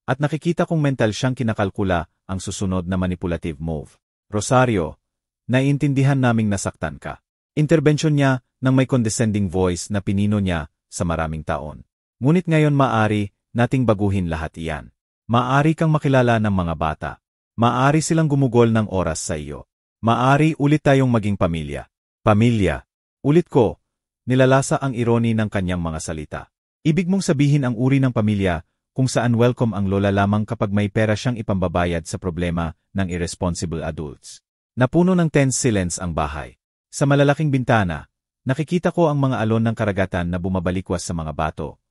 At nakikita kong mental siyang kinakalkula ang susunod na manipulative move. Rosario, Naiintindihan naming nasaktan ka. Interbensyon niya nang may condescending voice na pinino niya sa maraming taon. Ngunit ngayon maaari nating baguhin lahat iyan. Maaari kang makilala ng mga bata. Maaari silang gumugol ng oras sa iyo. Maaari ulit tayong maging pamilya. Pamilya. Ulit ko, nilalasa ang irony ng kanyang mga salita. Ibig mong sabihin ang uri ng pamilya kung saan welcome ang lola lamang kapag may pera siyang ipambabayad sa problema ng irresponsible adults. Napuno ng tense silence ang bahay. Sa malalaking bintana, nakikita ko ang mga alon ng karagatan na bumabalikwas sa mga bato.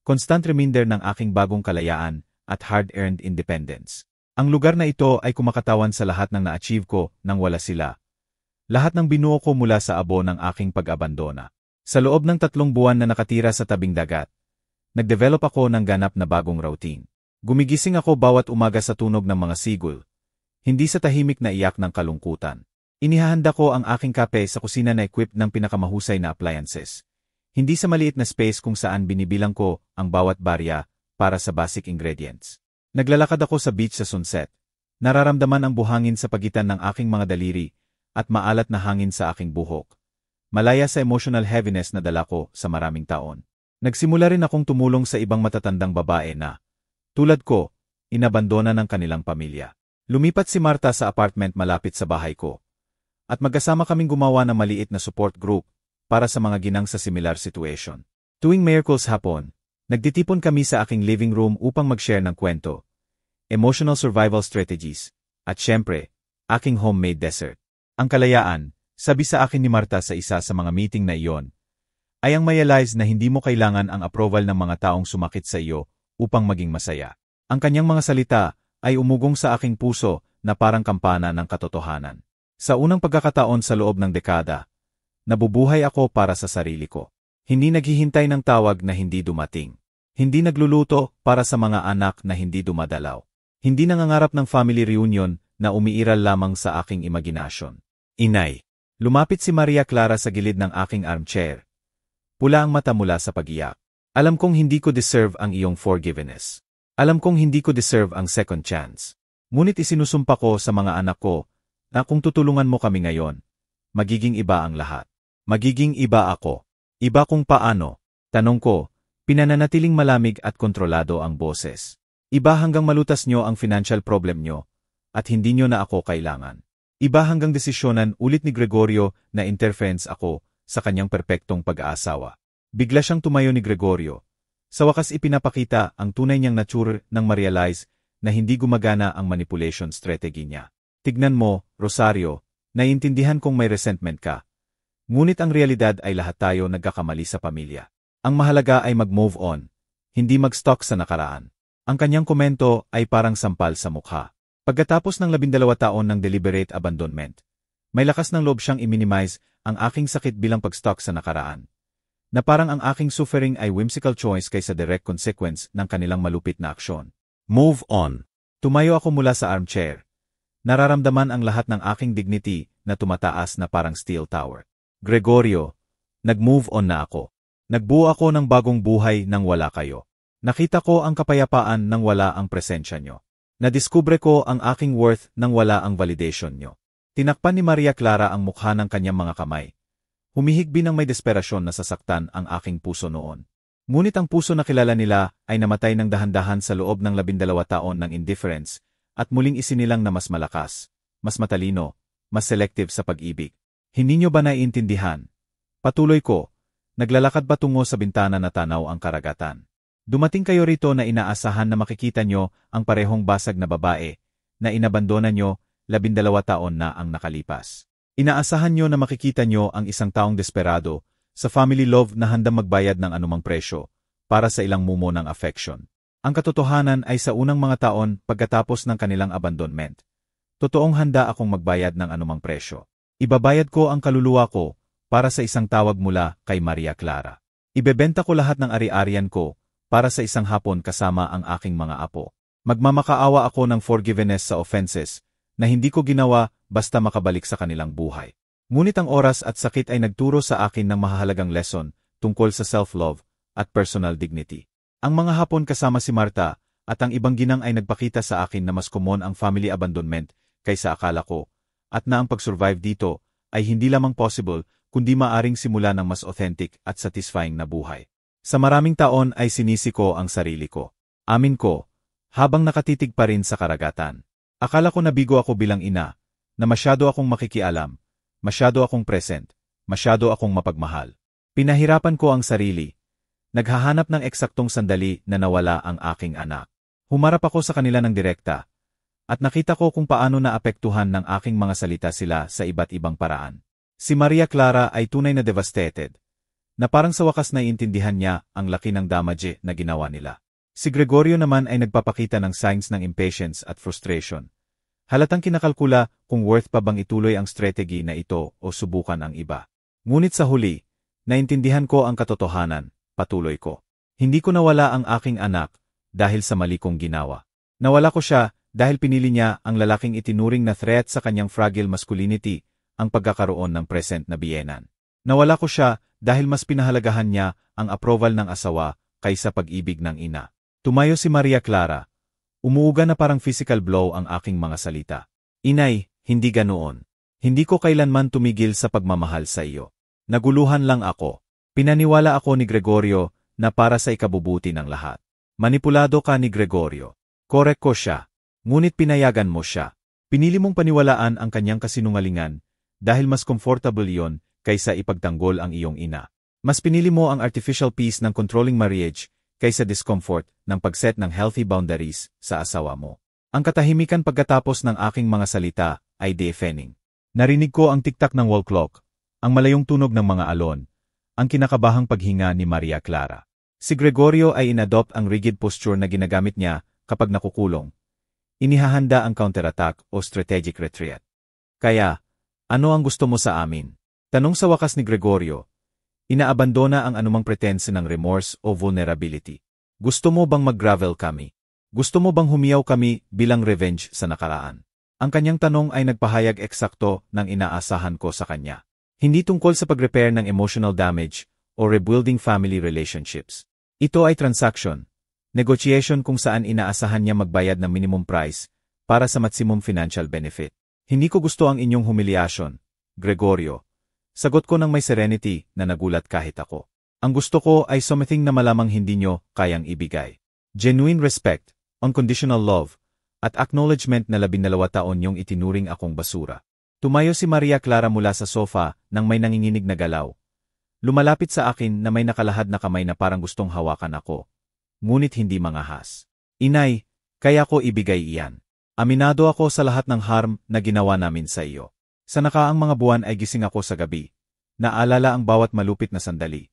Constant reminder ng aking bagong kalayaan at hard-earned independence. Ang lugar na ito ay kumakatawan sa lahat ng na-achieve ko nang wala sila. Lahat ng binuo ko mula sa abo ng aking pag-abandona. Sa loob ng 3 buwan na nakatira sa tabing dagat, nag-develop ako ng ganap na bagong routine. Gumigising ako bawat umaga sa tunog ng mga sigol. Hindi sa tahimik na iyak ng kalungkutan. Inihahanda ko ang aking kape sa kusina na equipped ng pinakamahusay na appliances. Hindi sa maliit na space kung saan binibilang ko ang bawat barya para sa basic ingredients. Naglalakad ako sa beach sa sunset. Nararamdaman ang buhangin sa pagitan ng aking mga daliri at maalat na hangin sa aking buhok. Malaya sa emotional heaviness na dala ko sa maraming taon. Nagsimula rin akong tumulong sa ibang matatandang babae na, tulad ko, inabandona ng kanilang pamilya. Lumipat si Marta sa apartment malapit sa bahay ko. At magkasama kaming gumawa ng maliit na support group para sa mga ginang sa similar situation. Tuwing Miracles hapon, nagtitipon kami sa aking living room upang mag-share ng kwento, emotional survival strategies, at syempre, aking homemade dessert. Ang kalayaan, sabi sa akin ni Marta sa isa sa mga meeting na iyon, ay ang realize na hindi mo kailangan ang approval ng mga taong sumakit sa iyo upang maging masaya. Ang kanyang mga salita ay umugong sa aking puso na parang kampana ng katotohanan. Sa unang pagkakataon sa loob ng dekada, nabubuhay ako para sa sarili ko. Hindi naghihintay ng tawag na hindi dumating. Hindi nagluluto para sa mga anak na hindi dumadalaw. Hindi nangangarap ng family reunion na umiiral lamang sa aking imaginasyon. Inay. Lumapit si Maria Clara sa gilid ng aking armchair. Pula ang mata mula sa pag-iyak. Alam kong hindi ko deserve ang iyong forgiveness. Alam kong hindi ko deserve ang second chance. Ngunit isinusumpa ko sa mga anak ko na kung tutulungan mo kami ngayon, magiging iba ang lahat. Magiging iba ako. Iba kung paano. Tanong ko, pinananatiling malamig at kontrolado ang boses. Iba hanggang malutas nyo ang financial problem nyo at hindi nyo na ako kailangan. Iba hanggang desisyonan ulit ni Gregorio na interference ako sa kanyang perpektong pag-aasawa. Bigla siyang tumayo ni Gregorio. Sa wakas ipinapakita ang tunay niyang nature nang ma-realize na hindi gumagana ang manipulation strategy niya. Tignan mo, Rosario, naiintindihan kong may resentment ka. Ngunit ang realidad ay lahat tayo nagkakamali sa pamilya. Ang mahalaga ay mag-move on, hindi mag-stuck sa nakaraan. Ang kanyang komento ay parang sampal sa mukha. Pagkatapos ng 12 taon ng deliberate abandonment, may lakas ng loob siyang i-minimize ang aking sakit bilang pag-stuck sa nakaraan. Na parang ang aking suffering ay whimsical choice kaysa direct consequence ng kanilang malupit na aksyon. Move on. Tumayo ako mula sa armchair. Nararamdaman ang lahat ng aking dignity na tumataas na parang steel tower. Gregorio, nag-move on na ako. Nagbuo ako ng bagong buhay nang wala kayo. Nakita ko ang kapayapaan nang wala ang presensya nyo. Nadiskubre ko ang aking worth nang wala ang validation nyo. Tinakpan ni Maria Clara ang mukha ng kanyang mga kamay. Humihigbi ng may desperasyon na sasaktan ang aking puso noon. Ngunit ang puso na kilala nila ay namatay ng dahan-dahan sa loob ng 12 taon ng indifference at muling isinilang na mas malakas, mas matalino, mas selective sa pag-ibig. Hindi nyo ba naiintindihan? Patuloy ko, naglalakad ba tungo sa bintana na tanaw ang karagatan? Dumating kayo rito na inaasahan na makikita nyo ang parehong basag na babae na inabandona nyo 12 taon na ang nakalipas. Inaasahan nyo na makikita nyo ang isang taong desperado sa family love na handang magbayad ng anumang presyo para sa ilang mumo ng affection. Ang katotohanan ay sa unang mga taon pagkatapos ng kanilang abandonment. Totoong handa akong magbayad ng anumang presyo. Ibabayad ko ang kaluluwa ko para sa isang tawag mula kay Maria Clara. Ibebenta ko lahat ng ari-arian ko para sa isang hapon kasama ang aking mga apo. Magmamakaawa ako ng forgiveness sa offenses na hindi ko ginawa basta makabalik sa kanilang buhay. Ngunit ang oras at sakit ay nagturo sa akin ng mahalagang lesson tungkol sa self-love at personal dignity. Ang mga hapon kasama si Marta at ang ibang ginang ay nagpakita sa akin na mas common ang family abandonment kaysa akala ko, at na ang pag-survive dito ay hindi lamang possible kundi maaring simula ng mas authentic at satisfying na buhay. Sa maraming taon ay sinisi ko ang sarili ko. Amin ko, habang nakatitig pa rin sa karagatan. Akala ko nabigo ako bilang ina, na masyado akong makikialam, masyado akong present, masyado akong mapagmahal. Pinahirapan ko ang sarili. Naghahanap ng eksaktong sandali na nawala ang aking anak. Humarap ako sa kanila ng direkta, at nakita ko kung paano naapektuhan ng aking mga salita sila sa iba't ibang paraan. Si Maria Clara ay tunay na devastated, na parang sa wakas naiintindihan niya ang laki ng damage na ginawa nila. Si Gregorio naman ay nagpapakita ng signs ng impatience at frustration. Halatang kinakalkula kung worth pa bang ituloy ang strategy na ito o subukan ang iba. Ngunit sa huli, naintindihan ko ang katotohanan, patuloy ko. Hindi ko nawala ang aking anak dahil sa mali kong ginawa. Nawala ko siya dahil pinili niya ang lalaking itinuring na threat sa kanyang fragile masculinity, ang pagkakaroon ng present na biyenan. Nawala ko siya dahil mas pinahalagahan niya ang approval ng asawa kaysa pag-ibig ng ina. Tumayo si Maria Clara. Umuuga na parang physical blow ang aking mga salita. Inay, hindi ganoon. Hindi ko kailanman tumigil sa pagmamahal sa iyo. Naguluhan lang ako. Pinaniwala ako ni Gregorio na para sa ikabubuti ng lahat. Manipulado ka ni Gregorio. Korek ko siya. Ngunit pinayagan mo siya. Pinili mong paniwalaan ang kanyang kasinungalingan dahil mas comfortable yon kaysa ipagtanggol ang iyong ina. Mas pinili mo ang artificial peace ng controlling marriage kaysa discomfort ng pagset ng healthy boundaries sa asawa mo. Ang katahimikan pagkatapos ng aking mga salita ay deafening. Narinig ko ang tiktak ng wall clock, ang malayong tunog ng mga alon, ang kinakabahang paghinga ni Maria Clara. Si Gregorio ay inadopt ang rigid posture na ginagamit niya kapag nakukulong. Inihahanda ang counterattack o strategic retreat. Kaya, ano ang gusto mo sa amin? Tanong sa wakas ni Gregorio. Inaabandona ang anumang pretense ng remorse o vulnerability. Gusto mo bang mag-gravel kami? Gusto mo bang humiyaw kami bilang revenge sa nakaraan? Ang kanyang tanong ay nagpahayag eksakto ng inaasahan ko sa kanya. Hindi tungkol sa pag-repair ng emotional damage o rebuilding family relationships. Ito ay transaction, negotiation kung saan inaasahan niya magbayad ng minimum price para sa maximum financial benefit. Hindi ko gusto ang inyong humiliation, Gregorio. Sagot ko ng may serenity na nagulat kahit ako. Ang gusto ko ay something na malamang hindi nyo kayang ibigay. Genuine respect, unconditional love, at acknowledgement na 12 taon niyong itinuring akong basura. Tumayo si Maria Clara mula sa sofa nang may nanginginig na galaw. Lumalapit sa akin na may nakalahad na kamay na parang gustong hawakan ako. Ngunit hindi mangahas. Inay, kaya ko ibigay iyan. Aminado ako sa lahat ng harm na ginawa namin sa iyo. Sa nakaang mga buwan ay gising ako sa gabi. Naalala ang bawat malupit na sandali.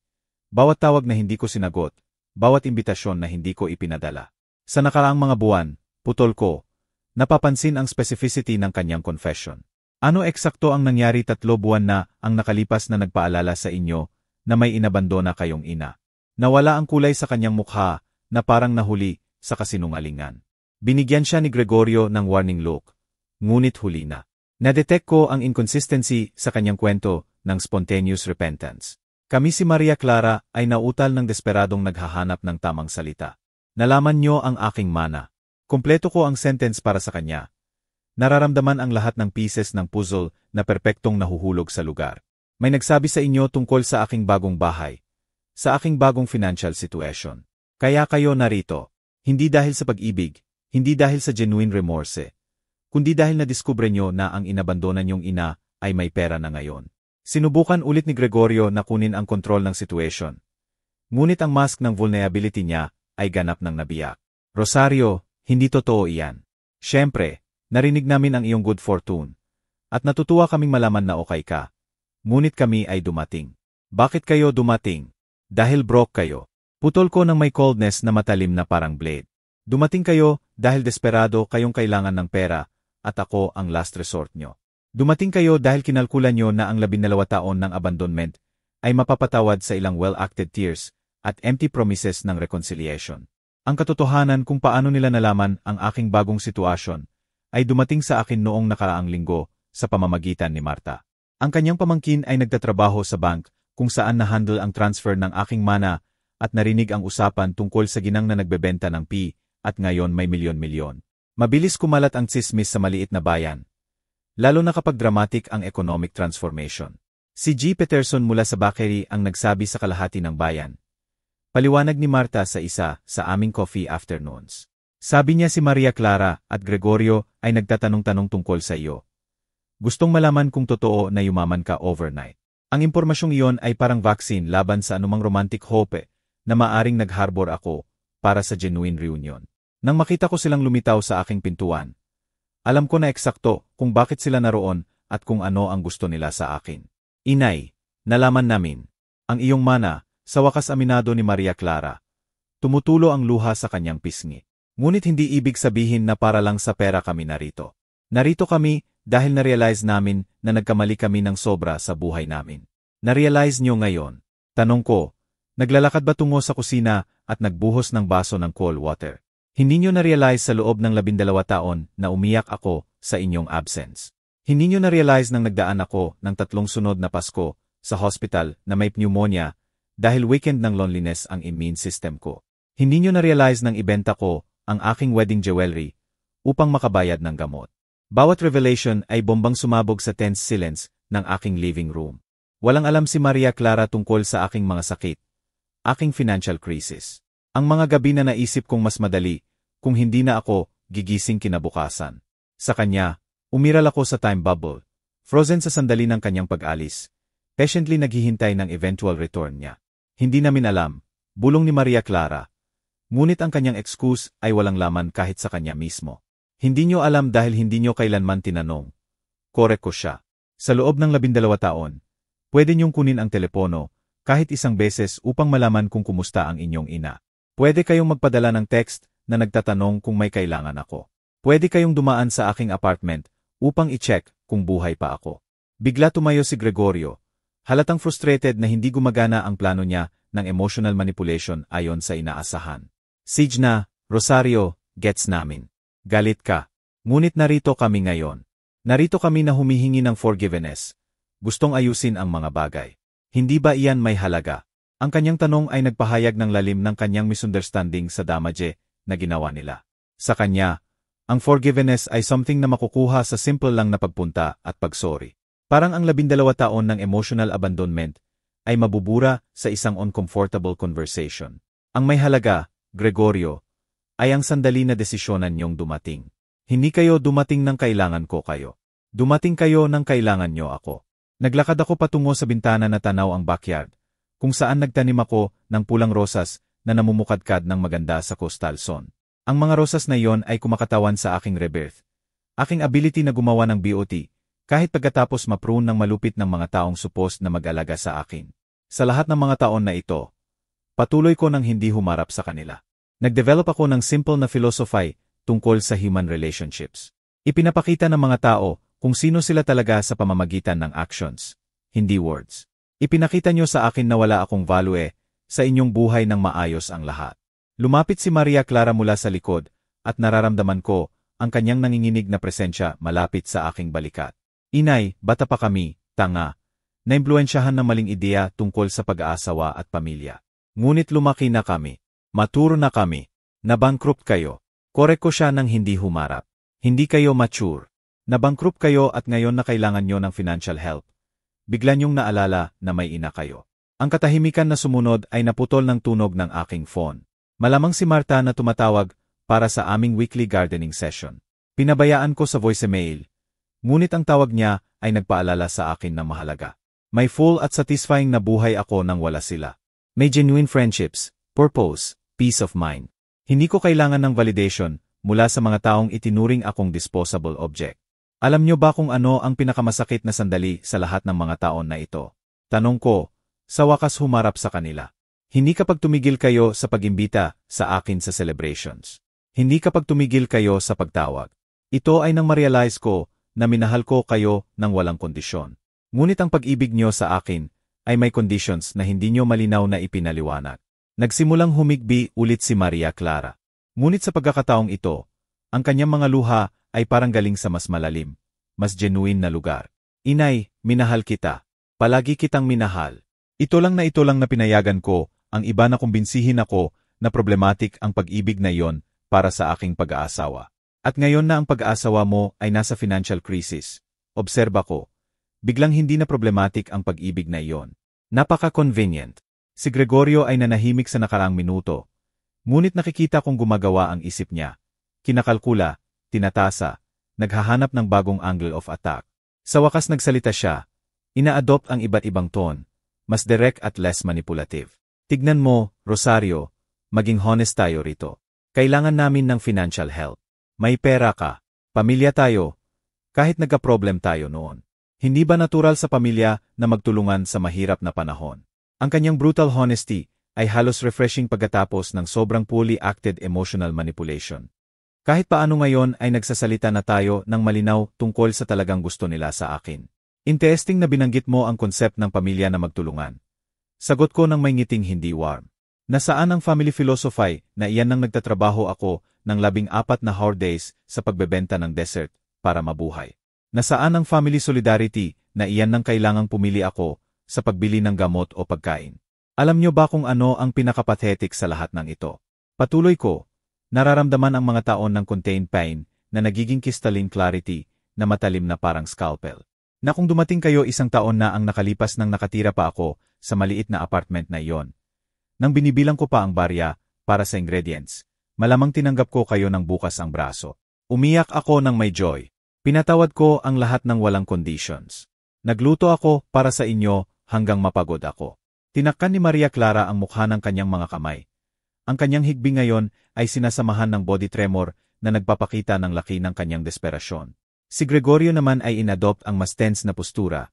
Bawat tawag na hindi ko sinagot. Bawat imbitasyon na hindi ko ipinadala. Sa nakaraang mga buwan, putol ko. Napapansin ang specificity ng kanyang confession. Ano eksakto ang nangyari 3 buwan na ang nakalipas na nagpaalala sa inyo na may inabandona kayong ina? Nawala ang kulay sa kanyang mukha na parang nahuli sa kasinungalingan. Binigyan siya ni Gregorio ng warning look. Ngunit huli na. Nadetect ko ang inconsistency sa kanyang kwento ng spontaneous repentance. Kami si Maria Clara ay nautal ng desperadong naghahanap ng tamang salita. Nalaman niyo ang aking mana. Kompleto ko ang sentence para sa kanya. Nararamdaman ang lahat ng pieces ng puzzle na perpektong nahuhulog sa lugar. May nagsabi sa inyo tungkol sa aking bagong bahay, sa aking bagong financial situation. Kaya kayo narito. Hindi dahil sa pag-ibig, hindi dahil sa genuine remorse, kundi dahil nadiskubre nyo na ang inabandonan nyong ina ay may pera na ngayon. Sinubukan ulit ni Gregorio na kunin ang kontrol ng situation. Ngunit ang mask ng vulnerability niya ay ganap ng nabiyak. Rosario, hindi totoo iyan. Siyempre, narinig namin ang iyong good fortune. At natutuwa kaming malaman na okay ka. Ngunit kami ay dumating. Bakit kayo dumating? Dahil broke kayo. Putol ko ng may coldness na matalim na parang blade. Dumating kayo dahil desperado kayong kailangan ng pera, at ako ang last resort nyo. Dumating kayo dahil kinalkulan nyo na ang 12 taon ng abandonment ay mapapatawad sa ilang well-acted tears at empty promises ng reconciliation. Ang katotohanan kung paano nila nalaman ang aking bagong sitwasyon ay dumating sa akin noong nakaraang linggo sa pamamagitan ni Marta. Ang kanyang pamangkin ay nagtatrabaho sa bank kung saan na-handle ang transfer ng aking mana at narinig ang usapan tungkol sa ginang na nagbebenta ng at ngayon may milyon-milyon. Mabilis kumalat ang tsismis sa maliit na bayan. lalo na kapag dramatic ang economic transformation. Si G. Peterson mula sa bakery ang nagsabi sa kalahati ng bayan. Paliwanag ni Marta sa isa sa aming coffee afternoons. Sabi niya si Maria Clara at Gregorio ay nagtatanong-tanong tungkol sa iyo. Gustong malaman kung totoo na yumaman ka overnight. Ang impormasyong iyon ay parang vaccine laban sa anumang romantic hope na maaring nagharbor ako para sa genuine reunion. Nang makita ko silang lumitaw sa aking pintuan, alam ko na eksakto kung bakit sila naroon at kung ano ang gusto nila sa akin. Inay, nalaman namin. Ang iyong mana, sa wakas aminado ni Maria Clara. Tumutulo ang luha sa kanyang pisngi. Ngunit hindi ibig sabihin na para lang sa pera kami narito. Narito kami dahil na-realize namin na nagkamali kami ng sobra sa buhay namin. Na-realize nyo ngayon. Tanong ko, naglalakad ba tungo sa kusina at nagbuhos ng baso ng cold water? Hindi nyo na-realize sa loob ng 12 taon na umiyak ako sa inyong absence. Hindi nyo na-realize nang nagdaan ako ng 3 sunod na Pasko sa hospital na may pneumonia dahil weekend ng loneliness ang immune system ko. Hindi nyo na-realize nang ibenta ko ang aking wedding jewelry upang makabayad ng gamot. Bawat revelation ay bombang sumabog sa tense silence ng aking living room. Walang alam si Maria Clara tungkol sa aking mga sakit, aking financial crisis. Ang mga gabi na naisip kong mas madali kung hindi na ako gigising kinabukasan. Sa kanya, umiral ako sa time bubble, frozen sa sandali ng kanyang pag-alis, patiently naghihintay ng eventual return niya. Hindi namin alam, bulong ni Maria Clara. Ngunit ang kanyang excuse ay walang laman kahit sa kanya mismo. Hindi nyo alam dahil hindi nyo kailanman tinanong. Korek ko siya. Sa loob ng 12 taon, pwede nyong kunin ang telepono kahit isang beses upang malaman kung kumusta ang inyong ina. Pwede kayong magpadala ng text na nagtatanong kung may kailangan ako. Pwede kayong dumaan sa aking apartment upang i-check kung buhay pa ako. Bigla tumayo si Gregorio. Halatang frustrated na hindi gumagana ang plano niya ng emotional manipulation ayon sa inaasahan. Sige na, Rosario, gets namin. Galit ka. Ngunit narito kami ngayon. Narito kami na humihingi ng forgiveness. Gustong ayusin ang mga bagay. Hindi ba iyan may halaga? Ang kanyang tanong ay nagpahayag ng lalim ng kanyang misunderstanding sa damage na ginawa nila. Sa kanya, ang forgiveness ay something na makukuha sa simple lang na pagpunta at pagsorry. Parang ang 12 taon ng emotional abandonment ay mabubura sa isang uncomfortable conversation. Ang may halaga, Gregorio, ay ang sandali na desisyonan niyong dumating. Hindi kayo dumating ng kailangan ko kayo. Dumating kayo ng kailangan niyo ako. Naglakad ako patungo sa bintana na tanaw ang backyard, kung saan nagtanim ako ng pulang rosas na namumukadkad ng maganda sa coastal zone. Ang mga rosas na iyon ay kumakatawan sa aking rebirth. Aking ability na gumawa ng BOT, kahit pagkatapos ma-prune ng malupit ng mga taong supposed na mag-alaga sa akin. Sa lahat ng mga taon na ito, patuloy ko nang hindi humarap sa kanila. Nag-develop ako ng simple na philosophy tungkol sa human relationships. Ipinapakita ng mga tao kung sino sila talaga sa pamamagitan ng actions, hindi words. Ipinakita nyo sa akin na wala akong value sa inyong buhay ng maayos ang lahat. Lumapit si Maria Clara mula sa likod at nararamdaman ko ang kanyang nanginginig na presensya malapit sa aking balikat. Inay, bata pa kami, tanga. Naimpluwensyahan ng maling ideya tungkol sa pag-aasawa at pamilya. Ngunit lumaki na kami. Maturo na kami. Nabankrupt kayo. Korek ko siya nang hindi humarap. Hindi kayo mature. Nabankrupt kayo at ngayon na kailangan nyo ng financial help. Bigla nyong naalala na may ina kayo. Ang katahimikan na sumunod ay naputol ng tunog ng aking phone. Malamang si Marta na tumatawag para sa aming weekly gardening session. Pinabayaan ko sa voicemail. Ngunit ang tawag niya ay nagpaalala sa akin na mahalaga. May full at satisfying na buhay ako nang wala sila. May genuine friendships, purpose, peace of mind. Hindi ko kailangan ng validation mula sa mga taong itinuring akong disposable object. Alam nyo ba kung ano ang pinakamasakit na sandali sa lahat ng mga taon na ito? Tanong ko, sa wakas humarap sa kanila. Hindi kapag tumigil kayo sa pag-imbita sa akin sa celebrations. Hindi kapag tumigil kayo sa pagtawag. Ito ay nang ma-realize ko na minahal ko kayo ng walang kondisyon. Ngunit ang pag-ibig nyo sa akin ay may conditions na hindi nyo malinaw na ipinaliwanag. Nagsimulang humigbi ulit si Maria Clara. Ngunit sa pagkakataong ito, ang kanyang mga luha ay parang galing sa mas malalim, mas genuine na lugar. Inay, minahal kita. Palagi kitang minahal. Ito lang na pinayagan ko, ang iba na kumbinsihin ako na problematic ang pag-ibig na iyon para sa aking pag-aasawa. At ngayon na ang pag-aasawa mo ay nasa financial crisis, obserba ko. Biglang hindi na problematic ang pag-ibig na iyon. Napaka-convenient. Si Gregorio ay nanahimik sa nakaraang minuto. Ngunit nakikita kong gumagawa ang isip niya. Kinakalkula, tinatasa, naghahanap ng bagong angle of attack. Sa wakas nagsalita siya. Ina-adopt ang iba't ibang tone, mas direct at less manipulative. Tignan mo, Rosario, maging honest tayo rito. Kailangan namin ng financial help. May pera ka. Pamilya tayo. Kahit nagka-problem tayo noon. Hindi ba natural sa pamilya na magtulungan sa mahirap na panahon? Ang kanyang brutal honesty ay halos refreshing pagkatapos ng sobrang poorly acted emotional manipulation. Kahit paano ngayon ay nagsasalita na tayo ng malinaw tungkol sa talagang gusto nila sa akin. Interesting na binanggit mo ang concept ng pamilya na magtulungan. Sagot ko ng may ngiting hindi warm. Nasaan ang family philosophy na iyan nang nagtatrabaho ako ng 14 na hard days sa pagbebenta ng dessert para mabuhay? Nasaan ang family solidarity na iyan nang kailangang pumili ako sa pagbili ng gamot o pagkain? Alam nyo ba kung ano ang pinakapathetic sa lahat ng ito? Patuloy ko, nararamdaman ang mga taon ng contained pain na nagiging crystalline clarity na matalim na parang scalpel. Na kung dumating kayo 1 taon na ang nakalipas nang nakatira pa ako sa maliit na apartment na iyon. Nang binibilang ko pa ang barya para sa ingredients, malamang tinanggap ko kayo ng bukas ang braso. Umiyak ako ng may joy. Pinatawad ko ang lahat ng walang conditions. Nagluto ako para sa inyo hanggang mapagod ako. Tinakpan ni Maria Clara ang mukha ng kanyang mga kamay. Ang kanyang higbi ngayon ay sinasamahan ng body tremor na nagpapakita ng laki ng kanyang desperasyon. Si Gregorio naman ay inadopt ang mas tense na postura,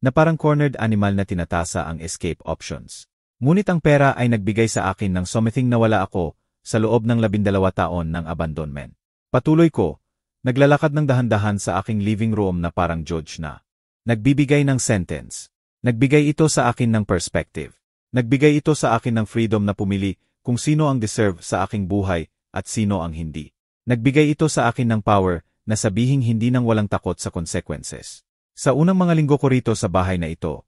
na parang cornered animal na tinatasa ang escape options. Ngunit ang pera ay nagbigay sa akin ng something na wala ako sa loob ng 12 taon ng abandonment. Patuloy ko, naglalakad ng dahan-dahan sa aking living room na parang judge na. Nagbibigay ng sentence. Nagbigay ito sa akin ng perspective. Nagbigay ito sa akin ng freedom na pumili kung sino ang deserve sa aking buhay at sino ang hindi. Nagbigay ito sa akin ng power na sabihing hindi nang walang takot sa consequences. Sa unang mga linggo ko rito sa bahay na ito,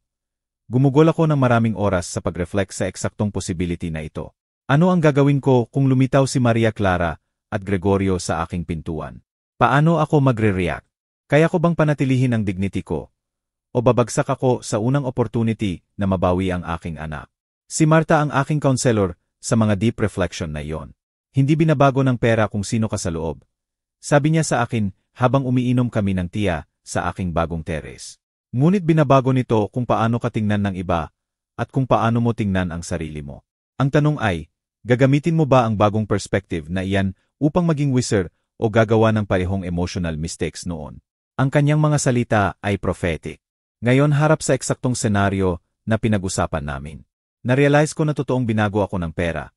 gumugol ako ng maraming oras sa pag-reflect sa eksaktong possibility na ito. Ano ang gagawin ko kung lumitaw si Maria Clara at Gregorio sa aking pintuan? Paano ako magre-react? Kaya ko bang panatilihin ang dignity ko? O babagsak ako sa unang opportunity na mabawi ang aking anak? Si Marta ang aking counselor sa mga deep reflection na iyon. Hindi binabago ng pera kung sino ka sa loob. Sabi niya sa akin habang umiinom kami ng tiya sa aking bagong terrace. Ngunit binabago nito kung paano ka tingnan ng iba at kung paano mo tingnan ang sarili mo. Ang tanong ay, gagamitin mo ba ang bagong perspective na iyan upang maging wizard o gagawa ng parehong emotional mistakes noon? Ang kanyang mga salita ay prophetic. Ngayon harap sa eksaktong senaryo na pinag-usapan namin. Narealize ko na totoong binago ako ng pera.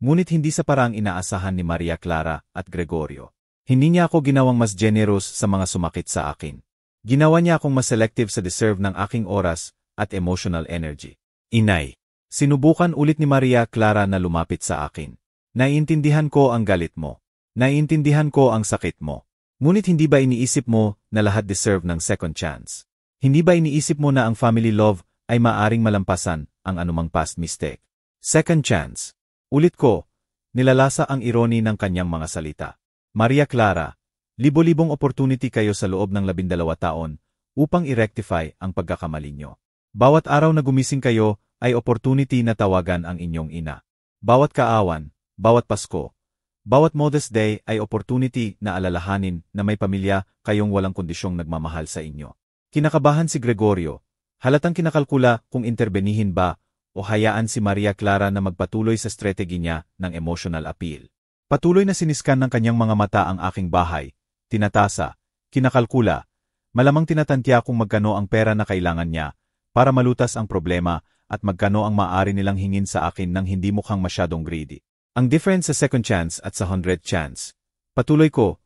Ngunit hindi sa paraang inaasahan ni Maria Clara at Gregorio. Hindi niya ako ginawang mas generous sa mga sumakit sa akin. Ginawa niya akong mas selective sa deserve ng aking oras at emotional energy. Inay. Sinubukan ulit ni Maria Clara na lumapit sa akin. Naiintindihan ko ang galit mo. Naiintindihan ko ang sakit mo. Ngunit hindi ba iniisip mo na lahat deserve ng second chance? Hindi ba iniisip mo na ang family love ay maaring malampasan ang anumang past mistake? Second chance. Ulit ko, nilalasa ang irony ng kanyang mga salita. Maria Clara, libo-libong opportunity kayo sa loob ng 12 taon upang i-rectify ang pagkakamali nyo. Bawat araw na gumising kayo ay opportunity na tawagan ang inyong ina. Bawat kaawan, bawat Pasko, bawat Mother's Day ay opportunity na alalahanin na may pamilya kayong walang kondisyong nagmamahal sa inyo. Kinakabahan si Gregorio, halatang kinakalkula kung interbenihin ba o hayaan si Maria Clara na magpatuloy sa strategy niya ng emotional appeal. Patuloy na siniskan ng kanyang mga mata ang aking bahay, tinatasa, kinakalkula, malamang tinatantya kung magkano ang pera na kailangan niya para malutas ang problema at magkano ang maaari nilang hingin sa akin nang hindi mukhang masyadong greedy. Ang difference sa second chance at sa 100th chance, patuloy ko,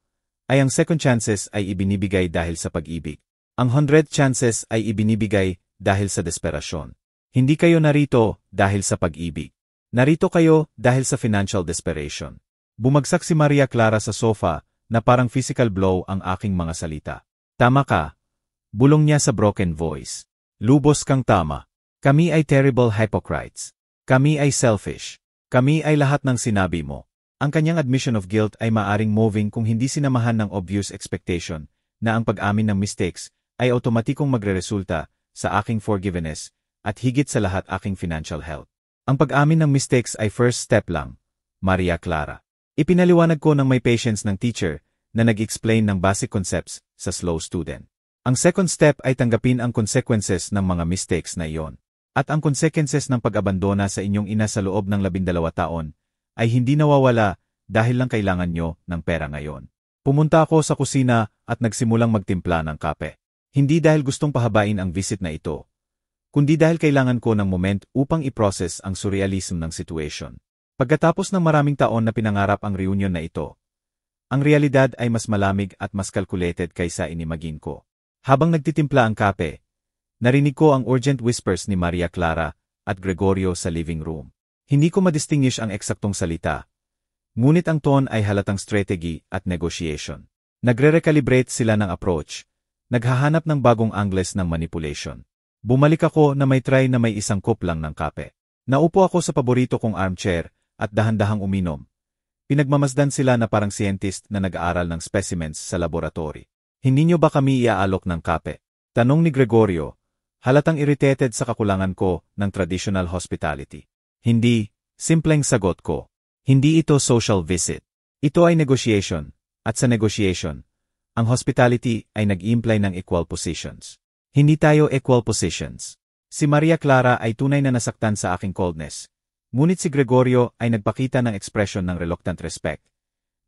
ay ang second chances ay ibinibigay dahil sa pag-ibig. Ang 100th chances ay ibinibigay dahil sa desperasyon. Hindi kayo narito dahil sa pag-ibig. Narito kayo dahil sa financial desperation. Bumagsak si Maria Clara sa sofa na parang physical blow ang aking mga salita. Tama ka. Bulong niya sa broken voice. Lubos kang tama. Kami ay terrible hypocrites. Kami ay selfish. Kami ay lahat ng sinabi mo. Ang kanyang admission of guilt ay maaring moving kung hindi sinamahan ng obvious expectation na ang pag-amin ng mistakes ay automatikong magreresulta sa aking forgiveness at higit sa lahat aking financial health. Ang pag-amin ng mistakes ay first step lang, Maria Clara. Ipinaliwanag ko ng may patience ng teacher na nag-explain ng basic concepts sa slow student. Ang second step ay tanggapin ang consequences ng mga mistakes na iyon. At ang consequences ng pag-abandona sa inyong ina sa loob ng 12 taon ay hindi nawawala dahil lang kailangan nyo ng pera ngayon. Pumunta ako sa kusina at nagsimulang magtimpla ng kape. Hindi dahil gustong pahabain ang visit na ito, kundi dahil kailangan ko ng moment upang i-process ang surrealism ng situation. Pagkatapos ng maraming taon na pinangarap ang reunion na ito, ang realidad ay mas malamig at mas calculated kaysa inimagine ko. Habang nagtitimpla ang kape, narinig ko ang urgent whispers ni Maria Clara at Gregorio sa living room. Hindi ko madistinguish ang eksaktong salita, ngunit ang tone ay halatang strategy at negotiation. Nagre-recalibrate sila ng approach, naghahanap ng bagong angles ng manipulation. Bumalik ako na may try na may isang cup lang ng kape. Naupo ako sa paborito kong armchair at dahan-dahang uminom. Pinagmamasdan sila na parang scientist na nag-aaral ng specimens sa laboratory. Hindi nyo ba kami iaalok ng kape? Tanong ni Gregorio, halatang irritated sa kakulangan ko ng traditional hospitality. Hindi, simpleng sagot ko. Hindi ito social visit. Ito ay negotiation, at sa negotiation, ang hospitality ay nag-imply ng equal positions. Hindi tayo equal positions. Si Maria Clara ay tunay na nasaktan sa aking coldness, ngunit si Gregorio ay nagpakita ng ekspresyon ng reluctant respect,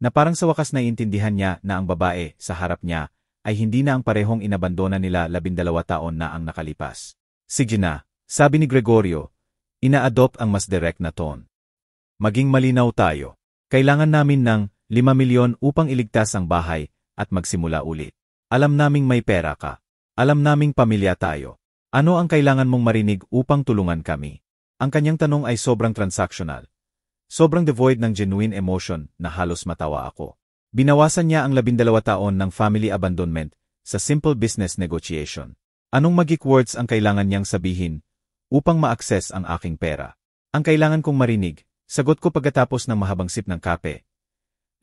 na parang sa wakas naiintindihan niya na ang babae sa harap niya ay hindi na ang parehong inabandona nila 12 taon na ang nakalipas. Sige na, sabi ni Gregorio, ina-adopt ang mas direct na tone. Maging malinaw tayo. Kailangan namin ng 5 milyon upang iligtas ang bahay at magsimula ulit. Alam naming may pera ka. Alam naming pamilya tayo. Ano ang kailangan mong marinig upang tulungan kami? Ang kanyang tanong ay sobrang transactional. Sobrang devoid ng genuine emotion na halos matawa ako. Binawasan niya ang 12 taon ng family abandonment sa simple business negotiation. Anong magic words ang kailangan niyang sabihin upang ma-access ang aking pera? Ang kailangan kong marinig, sagot ko pagkatapos ng mahabang sip ng kape,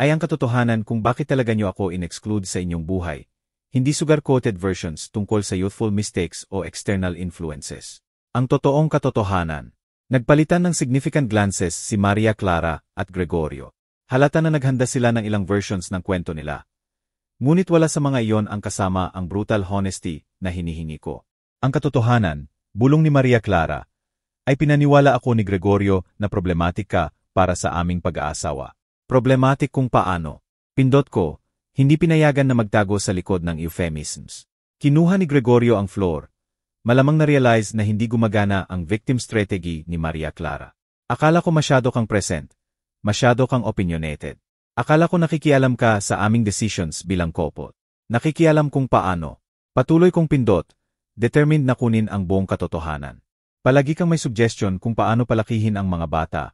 ay ang katotohanan kung bakit talaga niyo ako in-exclude sa inyong buhay, hindi sugar-coated versions tungkol sa youthful mistakes o external influences. Ang totoong katotohanan. Nagpalitan ng significant glances si Maria Clara at Gregorio. Halata na naghanda sila ng ilang versions ng kwento nila. Ngunit wala sa mga iyon ang kasama ang brutal honesty na hinihingi ko. Ang katotohanan, bulong ni Maria Clara, ay pinaniwala ako ni Gregorio na problematic ka para sa aming pag-aasawa. Problematic kung paano. Pindot ko, hindi pinayagan na magtago sa likod ng euphemisms. Kinuha ni Gregorio ang floor. Malamang na-realize na hindi gumagana ang victim strategy ni Maria Clara. Akala ko masyado kang present. Masyado kang opinionated. Akala ko nakikialam ka sa aming decisions bilang couple. Nakikialam kung paano. Patuloy kong pindot, determined na kunin ang buong katotohanan. Palagi kang may suggestion kung paano palakihin ang mga bata,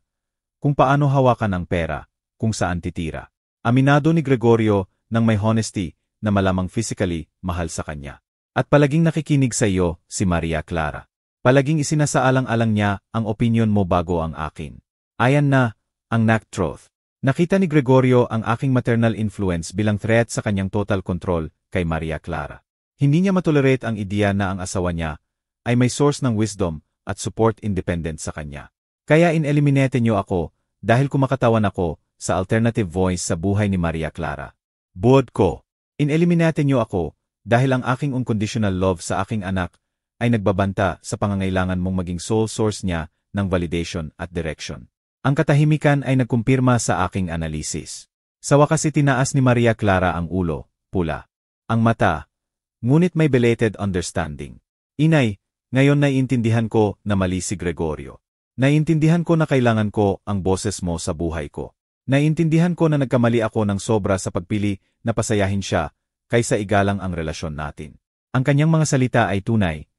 kung paano hawakan ang pera, kung saan titira. Aminado ni Gregorio ng may honesty na malamang physically mahal sa kanya. At palaging nakikinig sa iyo, si Maria Clara. Palaging isinasaalang-alang niya ang opinion mo bago ang akin. Ayan na, ang truth. Nakita ni Gregorio ang aking maternal influence bilang threat sa kanyang total control kay Maria Clara. Hindi niya matolerate ang ideya na ang asawa niya ay may source ng wisdom at support independent sa kanya. Kaya in-eliminate niyo ako dahil kumakatawan ako sa alternative voice sa buhay ni Maria Clara. Buod ko. In-eliminate niyo ako dahil ang aking unconditional love sa aking anak ay nagbabanta sa pangangailangan mong maging sole source niya ng validation at direction. Ang katahimikan ay nagkumpirma sa aking analisis. Sa wakas itinaas ni Maria Clara ang ulo, pula. Ang mata, ngunit may belated understanding. Inay, ngayon naiintindihan ko na mali si Gregorio. Naiintindihan ko na kailangan ko ang boses mo sa buhay ko. Naiintindihan ko na nagkamali ako ng sobra sa pagpili na pasayahin siya kaysa igalang ang relasyon natin. Ang kanyang mga salita ay tunay,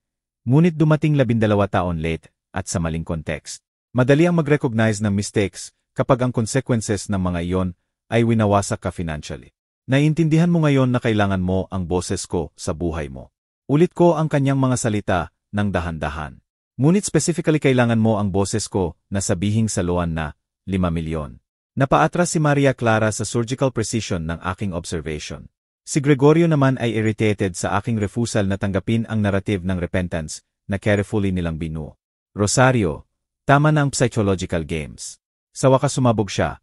ngunit dumating 12 taon late at sa maling context. Madali ang mag-recognize ng mistakes kapag ang consequences ng mga iyon ay winawasak ka financially. Naiintindihan mo ngayon na kailangan mo ang boses ko sa buhay mo. Ulit ko ang kanyang mga salita ng dahan-dahan. Ngunit specifically kailangan mo ang boses ko na sabihing saluan na 5 milyon. Napaatras si Maria Clara sa surgical precision ng aking observation. Si Gregorio naman ay irritated sa aking refusal na tanggapin ang narrative ng repentance na carefully nilang binuo. Rosario, tama na ang psychological games. Sa wakas sumabog siya.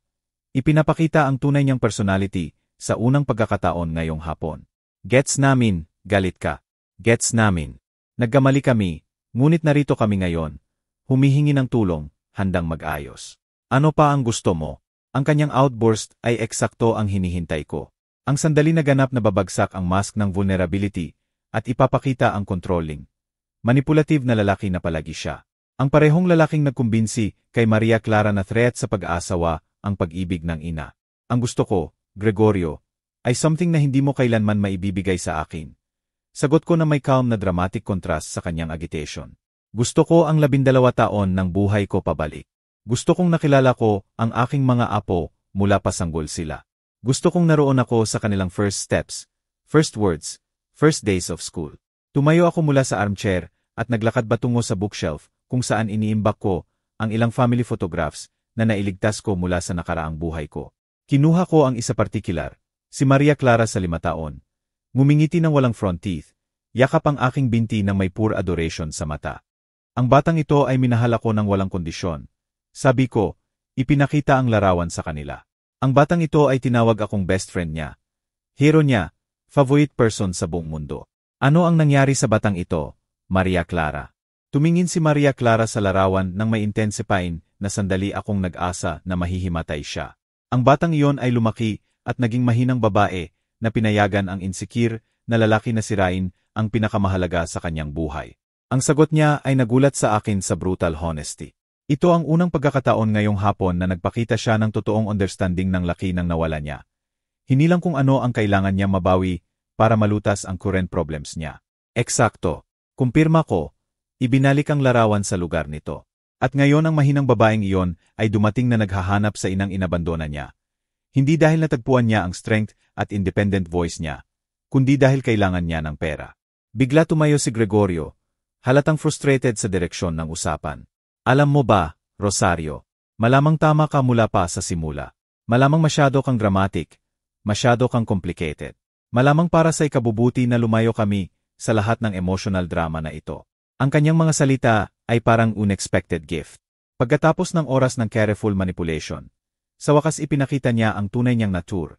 Ipinapakita ang tunay niyang personality sa unang pagkakataon ngayong hapon. Gets namin, galit ka. Gets namin. Nagkamali kami, ngunit narito kami ngayon. Humihingi ng tulong, handang mag-ayos. Ano pa ang gusto mo? Ang kanyang outburst ay eksakto ang hinihintay ko. Ang sandali na ganap na babagsak ang mask ng vulnerability at ipapakita ang controlling, manipulative na lalaki na palagi siya. Ang parehong lalaking nagkumbinsi kay Maria Clara na threat sa pag-aasawa ang pag-ibig ng ina. Ang gusto ko, Gregorio, ay something na hindi mo kailanman maibibigay sa akin. Sagot ko na may calm na dramatic contrast sa kanyang agitation. Gusto ko ang 12 taon ng buhay ko pabalik. Gusto kong nakilala ko ang aking mga apo mula pa sanggol sila. Gusto kong naroon ako sa kanilang first steps, first words, first days of school. Tumayo ako mula sa armchair at naglakad patungo sa bookshelf kung saan iniimbak ko ang ilang family photographs na nailigtas ko mula sa nakaraang buhay ko. Kinuha ko ang isa partikular, si Maria Clara sa 5 taon. Ngumingiti ng walang front teeth, yakap ang aking binti ng may pure adoration sa mata. Ang batang ito ay minahal ako ng walang kondisyon. Sabi ko, ipinakita ang larawan sa kanila. Ang batang ito ay tinawag akong best friend niya. Hero niya, favorite person sa buong mundo. Ano ang nangyari sa batang ito, Maria Clara? Tumingin si Maria Clara sa larawan nang may intensifying na sandali akong nag-asa na mahihimatay siya. Ang batang iyon ay lumaki at naging mahinang babae na pinayagan ang insecure na lalaki na sirain ang pinakamahalaga sa kanyang buhay. Ang sagot niya ay nagulat sa akin sa brutal honesty. Ito ang unang pagkakataon ngayong hapon na nagpakita siya ng totoong understanding ng laki ng nawala niya. Hinilang kung ano ang kailangan niya mabawi para malutas ang current problems niya. Eksakto. Kumpirma ko, ibinalik ang larawan sa lugar nito. At ngayon ang mahinang babaeng iyon ay dumating na naghahanap sa inang inabandona niya. Hindi dahil natagpuan niya ang strength at independent voice niya, kundi dahil kailangan niya ng pera. Bigla tumayo si Gregorio, halatang frustrated sa direksyon ng usapan. Alam mo ba, Rosario, malamang tama ka mula pa sa simula. Malamang masyado kang dramatic, masyado kang complicated. Malamang para sa ikabubuti na lumayo kami sa lahat ng emotional drama na ito. Ang kanyang mga salita ay parang unexpected gift. Pagkatapos ng oras ng careful manipulation, sa wakas ipinakita niya ang tunay niyang nature.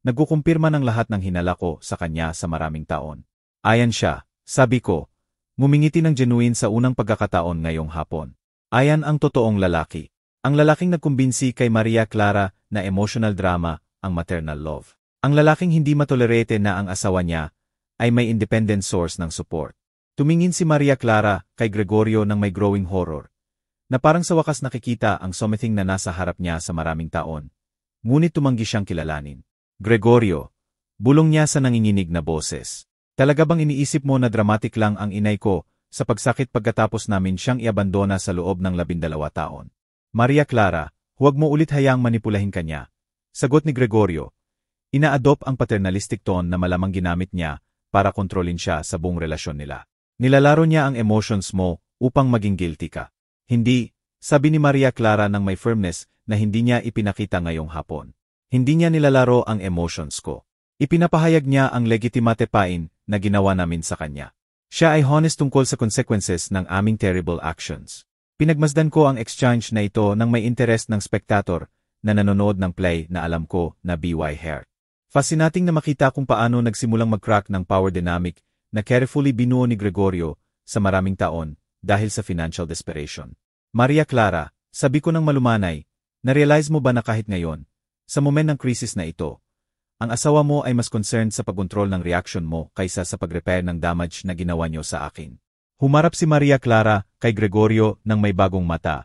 Nagkukumpirma ng lahat ng hinala ko sa kanya sa maraming taon. Ayan siya, sabi ko, ngumingiti ng genuine sa unang pagkakataon ngayong hapon. Ayan ang totoong lalaki. Ang lalaking nagkumbinsi kay Maria Clara na emotional drama ang maternal love. Ang lalaking hindi matolerate na ang asawa niya ay may independent source ng support. Tumingin si Maria Clara kay Gregorio ng may growing horror, na parang sa wakas nakikita ang something na nasa harap niya sa maraming taon. Ngunit tumanggi siyang kilalanin. Gregorio, bulong niya sa nanginginig na boses. Talaga bang iniisip mo na dramatic lang ang inay ko sa pagsakit pagkatapos namin siyang iabandona sa loob ng 12 taon? Maria Clara, huwag mo ulit hayaang manipulahin kanya. Sagot ni Gregorio. Ina-adopt ang paternalistic tone na malamang ginamit niya para kontrolin siya sa buong relasyon nila. Nilalaro niya ang emotions mo upang maging guilty ka. Hindi, sabi ni Maria Clara ng may firmness na hindi niya ipinakita ngayong hapon. Hindi niya nilalaro ang emotions ko. Ipinapahayag niya ang legitimate pain na ginawa namin sa kanya. Siya ay honest tungkol sa consequences ng aming terrible actions. Pinagmasdan ko ang exchange na ito ng may interest ng spectator na nanonood ng play na alam ko na BY Hair. Fascinating na makita kung paano nagsimulang mag-crack ng power dynamic na carefully binuo ni Gregorio sa maraming taon dahil sa financial desperation. Maria Clara, sabi ko ng malumanay, na-realize mo ba na kahit ngayon, sa moment ng krisis na ito, ang asawa mo ay mas concerned sa pagkontrol ng reaction mo kaysa sa pag-repair ng damage na ginawa niyo sa akin. Humarap si Maria Clara kay Gregorio ng may bagong mata,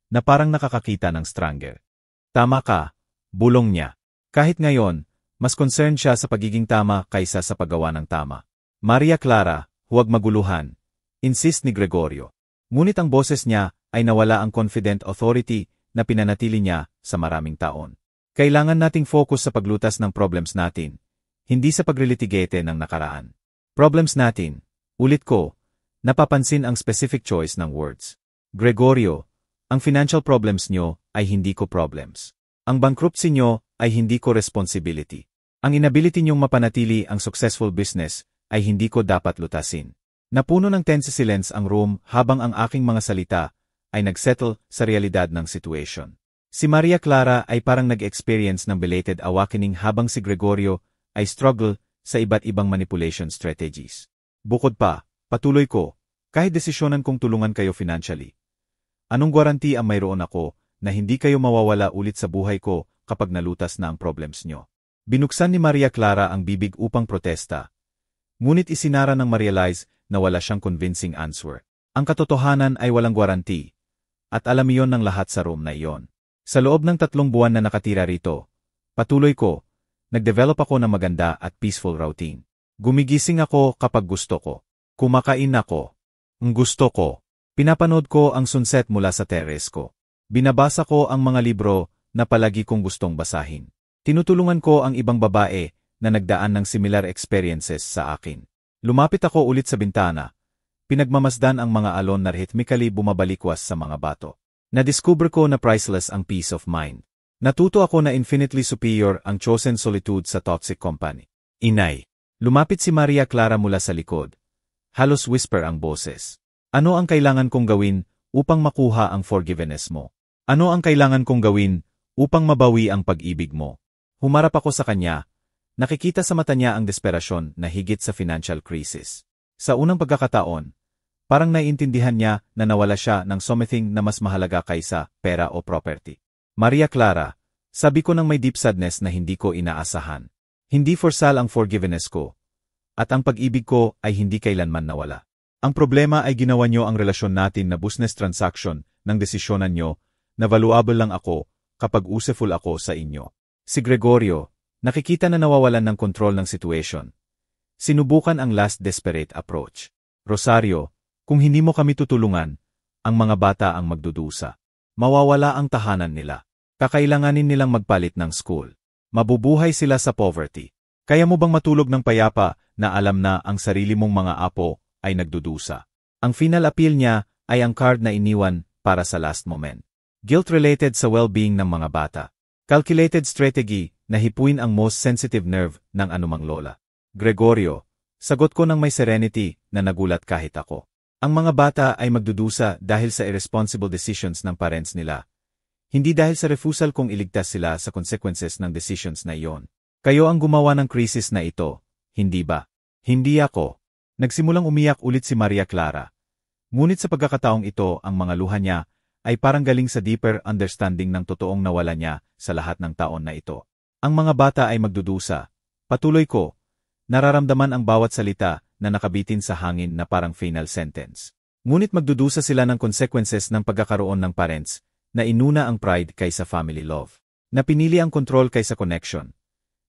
na parang nakakakita ng stranger. Tama ka, bulong niya. Kahit ngayon, mas concerned siya sa pagiging tama kaysa sa paggawa ng tama. Maria Clara, huwag maguluhan, insist ni Gregorio. Ngunit ang boses niya ay nawala ang confident authority na pinanatili niya sa maraming taon. Kailangan nating focus sa paglutas ng problems natin, hindi sa paglilitigate ng nakaraan. Problems natin, ulit ko, napapansin ang specific choice ng words. Gregorio, ang financial problems nyo ay hindi ko problems. Ang bankruptcy nyo ay hindi ko responsibility. Ang inability niyong mapanatili ang successful business ay hindi ko dapat lutasin. Napuno ng tense silence ang room habang ang aking mga salita ay nagsettle sa realidad ng situation. Si Maria Clara ay parang nag-experience ng belated awakening habang si Gregorio ay struggle sa iba't ibang manipulation strategies. Bukod pa, patuloy ko, kahit desisyonan kong tulungan kayo financially. Anong guarantee ang mayroon ako na hindi kayo mawawala ulit sa buhay ko kapag nalutas na ang problems nyo? Binuksan ni Maria Clara ang bibig upang protesta. Ngunit isinara ng ma-realize na wala siyang convincing answer. Ang katotohanan ay walang guarantee. At alam iyon ng lahat sa room na iyon. Sa loob ng 3 buwan na nakatira rito, patuloy ko, nag-develop ako ng maganda at peaceful routine. Gumigising ako kapag gusto ko. Kumakain ako. Ang gusto ko. Pinapanood ko ang sunset mula sa terrace ko. Binabasa ko ang mga libro na palagi kong gustong basahin. Tinutulungan ko ang ibang babae na nagdaan ng similar experiences sa akin. Lumapit ako ulit sa bintana. Pinagmamasdan ang mga alon na rhythmically bumabalikwas sa mga bato. Nadiscover ko na priceless ang peace of mind. Natuto ako na infinitely superior ang chosen solitude sa toxic company. Inay. Lumapit si Maria Clara mula sa likod. Halos whisper ang boses. Ano ang kailangan kong gawin upang makuha ang forgiveness mo? Ano ang kailangan kong gawin upang mabawi ang pag-ibig mo? Humarap ako sa kanya. Nakikita sa mata niya ang desperasyon na higit sa financial crisis. Sa unang pagkakataon, parang naiintindihan niya na nawala siya ng something na mas mahalaga kaysa pera o property. Maria Clara, sabi ko ng may deep sadness na hindi ko inaasahan. Hindi for sale ang forgiveness ko. At ang pag-ibig ko ay hindi kailanman nawala. Ang problema ay ginawa niyo ang relasyon natin na business transaction ng desisyonan niyo na valuable lang ako kapag useful ako sa inyo. Si Gregorio, nakikita na nawawalan ng kontrol ng situation. Sinubukan ang last desperate approach. Rosario, kung hindi mo kami tutulungan, ang mga bata ang magdudusa. Mawawala ang tahanan nila. Kakailanganin nilang magpalit ng school. Mabubuhay sila sa poverty. Kaya mo bang matulog ng payapa na alam na ang sarili mong mga apo ay nagdudusa? Ang final appeal niya ay ang card na iniwan para sa last moment. Guilt-related sa well-being ng mga bata. Calculated strategy na hipuin ang most sensitive nerve ng anumang lola. Gregorio, sagot ko ng may serenity na nagulat kahit ako. Ang mga bata ay magdudusa dahil sa irresponsible decisions ng parents nila. Hindi dahil sa refusal kong iligtas sila sa consequences ng decisions na iyon. Kayo ang gumawa ng krisis na ito, hindi ba? Hindi ako. Nagsimulang umiyak ulit si Maria Clara. Ngunit sa pagkakataong ito ang mga luha niya ay parang galing sa deeper understanding ng totoong nawala niya sa lahat ng taon na ito. Ang mga bata ay magdudusa. Patuloy ko. Nararamdaman ang bawat salita na nakabitin sa hangin na parang final sentence. Ngunit magdudusa sila ng consequences ng pagkakaroon ng parents na inuna ang pride kaysa family love. Na pinili ang control kaysa connection.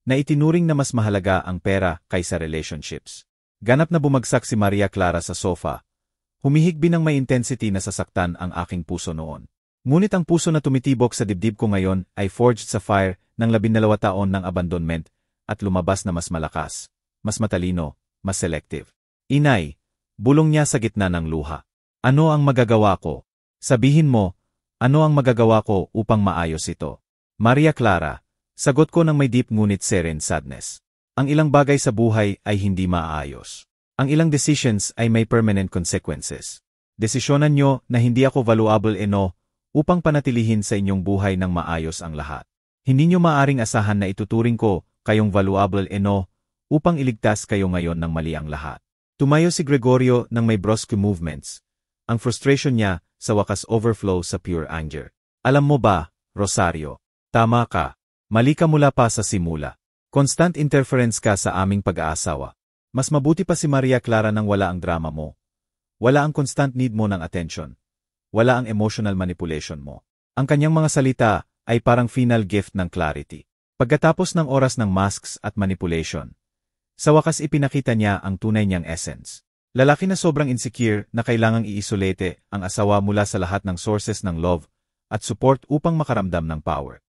Na itinuring na mas mahalaga ang pera kaysa relationships. Ganap na bumagsak si Maria Clara sa sofa. Humihigbi ng may intensity na sasaktan ang aking puso noon. Ngunit ang puso na tumitibok sa dibdib ko ngayon ay forged sa fire ng 12 taon ng abandonment at lumabas na mas malakas, mas matalino, mas selective. Inay, bulong niya sa gitna ng luha. Ano ang magagawa ko? Sabihin mo, ano ang magagawa ko upang maayos ito? Maria Clara, sagot ko ng may deep ngunit serene sadness. Ang ilang bagay sa buhay ay hindi maayos. Ang ilang decisions ay may permanent consequences. Desisyonan nyo na hindi ako valuable enough upang panatilihin sa inyong buhay ng maayos ang lahat. Hindi nyo maaring asahan na ituturing ko kayong valuable enough upang iligtas kayo ngayon ng mali ang lahat. Tumayo si Gregorio ng may brusque movements. Ang frustration niya sa wakas overflow sa pure anger. Alam mo ba, Rosario, tama ka. Mali ka mula pa sa simula. Constant interference ka sa aming pag-aasawa. Mas mabuti pa si Maria Clara nang wala ang drama mo. Wala ang constant need mo ng attention. Wala ang emotional manipulation mo. Ang kanyang mga salita ay parang final gift ng clarity. Pagkatapos ng oras ng masks at manipulation, sa wakas ipinakita niya ang tunay niyang essence. Lalaki na sobrang insecure na kailangang i-isolate ang asawa mula sa lahat ng sources ng love at support upang makaramdam ng power.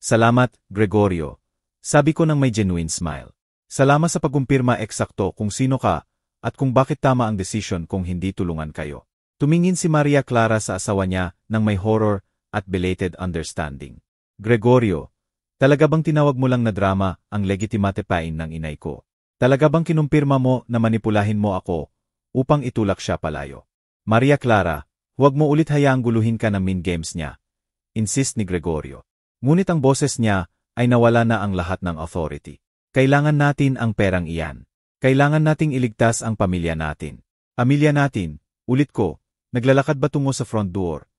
Salamat, Gregorio. Sabi ko ng may genuine smile. Salamat sa pagkumpirma eksakto kung sino ka at kung bakit tama ang desisyon kung hindi tulungan kayo. Tumingin si Maria Clara sa asawa niya ng may horror at belated understanding. Gregorio, Talaga bang tinawag mo lang na drama ang legitimate pain ng inay ko? Talaga bang kinumpirma mo na manipulahin mo ako upang itulak siya palayo? Maria Clara, huwag mo ulit hayaang guluhin ka ng mean games niya, insist ni Gregorio. Ngunit ang boses niya ay nawala na ang lahat ng authority. Kailangan natin ang perang iyan. Kailangan nating iligtas ang pamilya natin. Pamilya natin, ulit ko, naglalakad ba tungo sa front door?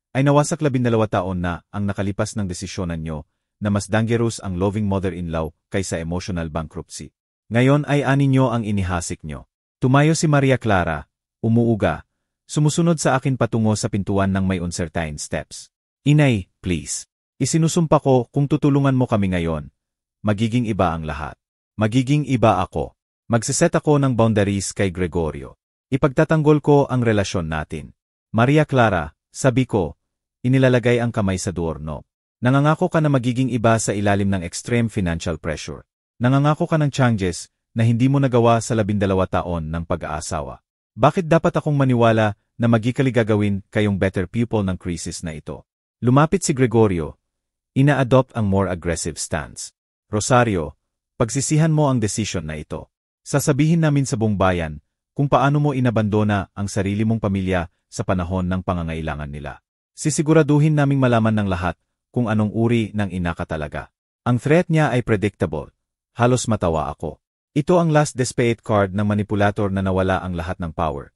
Ay nawasak 12 taon na ang nakalipas ng desisyonan nyo na mas dangerous ang loving mother-in-law kaysa emotional bankruptcy. Ngayon ay anin nyo ang inihasik nyo. Tumayo si Maria Clara, umuuga, sumusunod sa akin patungo sa pintuan ng may uncertain steps. Inay, please. Isinusumpa ko kung tutulungan mo kami ngayon. Magiging iba ang lahat. Magiging iba ako. Magsiset ako ng boundaries kay Gregorio. Ipagtatanggol ko ang relasyon natin. Maria Clara, sabi ko, inilalagay ang kamay sa doorknob. Nangangako ka na magiging iba sa ilalim ng extreme financial pressure. Nangangako ka ng changes na hindi mo nagawa sa 12 taon ng pag-aasawa. Bakit dapat akong maniwala na magiging kayong better pupil ng krisis na ito? Lumapit si Gregorio. Ina-adopt ang more aggressive stance. Rosario, pagsisihan mo ang desisyon na ito. Sasabihin namin sa buong bayan kung paano mo inabandona ang sarili mong pamilya sa panahon ng pangangailangan nila. Sisiguraduhin naming malaman ng lahat kung anong uri ng ina ka talaga. Ang threat niya ay predictable. Halos matawa ako. Ito ang last desperate card ng manipulator na nawala ang lahat ng power.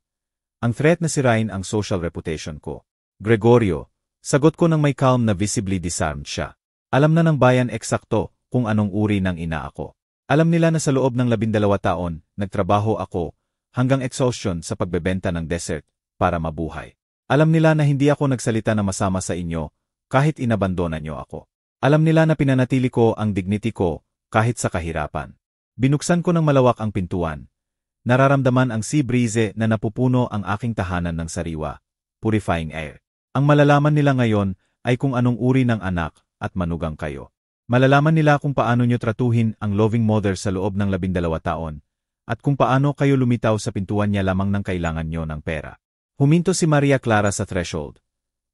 Ang threat na sirain ang social reputation ko. Gregorio, sagot ko ng may calm na visibly disarmed siya. Alam na ng bayan eksakto kung anong uri ng ina ako. Alam nila na sa loob ng 12 taon, nagtrabaho ako hanggang exhaustion sa pagbebenta ng dessert para mabuhay. Alam nila na hindi ako nagsalita na masama sa inyo kahit inabandona niyo ako. Alam nila na pinanatili ko ang dignity ko kahit sa kahirapan. Binuksan ko ng malawak ang pintuan. Nararamdaman ang sea breeze na napupuno ang aking tahanan ng sariwa, purifying air. Ang malalaman nila ngayon ay kung anong uri ng anak at manugang kayo. Malalaman nila kung paano nyo tratuhin ang loving mother sa loob ng 12 taon at kung paano kayo lumitaw sa pintuan niya lamang ng kailangan nyo ng pera. Huminto si Maria Clara sa threshold.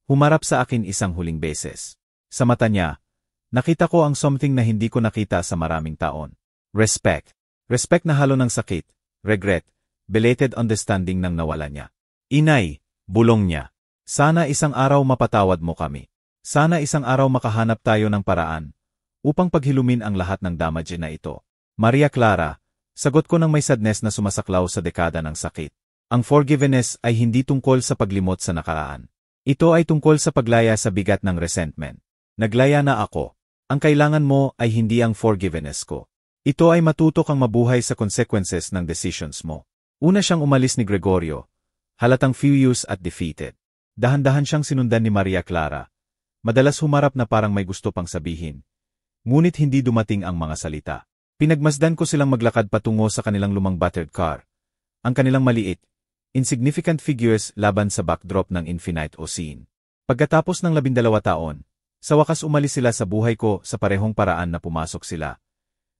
Humarap sa akin isang huling beses. Sa mata niya, nakita ko ang something na hindi ko nakita sa maraming taon. Respect. Respect na halo ng sakit, regret, belated understanding ng nawala niya. Inay, bulong niya. Sana isang araw mapatawad mo kami. Sana isang araw makahanap tayo ng paraan upang paghilumin ang lahat ng damage na ito. Maria Clara, sagot ko ng may sadness na sumasaklaw sa dekada ng sakit. Ang forgiveness ay hindi tungkol sa paglimot sa nakaraan. Ito ay tungkol sa paglaya sa bigat ng resentment. Naglaya na ako. Ang kailangan mo ay hindi ang forgiveness ko. Ito ay matuto kang mabuhay sa consequences ng decisions mo. Una siyang umalis ni Gregorio. Halatang furious at defeated. Dahan-dahan siyang sinundan ni Maria Clara. Madalas humarap na parang may gusto pang sabihin. Ngunit hindi dumating ang mga salita. Pinagmasdan ko silang maglakad patungo sa kanilang lumang battered car. Ang kanilang maliit, insignificant figures laban sa backdrop ng infinite ocean. Pagkatapos ng 12 taon, sa wakas umalis sila sa buhay ko sa parehong paraan na pumasok sila.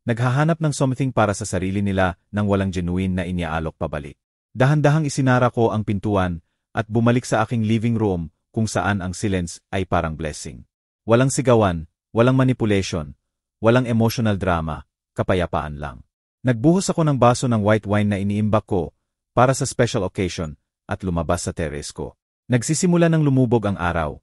Naghahanap ng something para sa sarili nila nang walang genuine na iniaalok pabalik. Dahan-dahang isinara ko ang pintuan at bumalik sa aking living room kung saan ang silence ay parang blessing. Walang sigawan, walang manipulation, walang emotional drama, kapayapaan lang. Nagbuhos ako ng baso ng white wine na iniimbak ko para sa special occasion at lumabas sa terrace ko. Nagsisimula ng lumubog ang araw.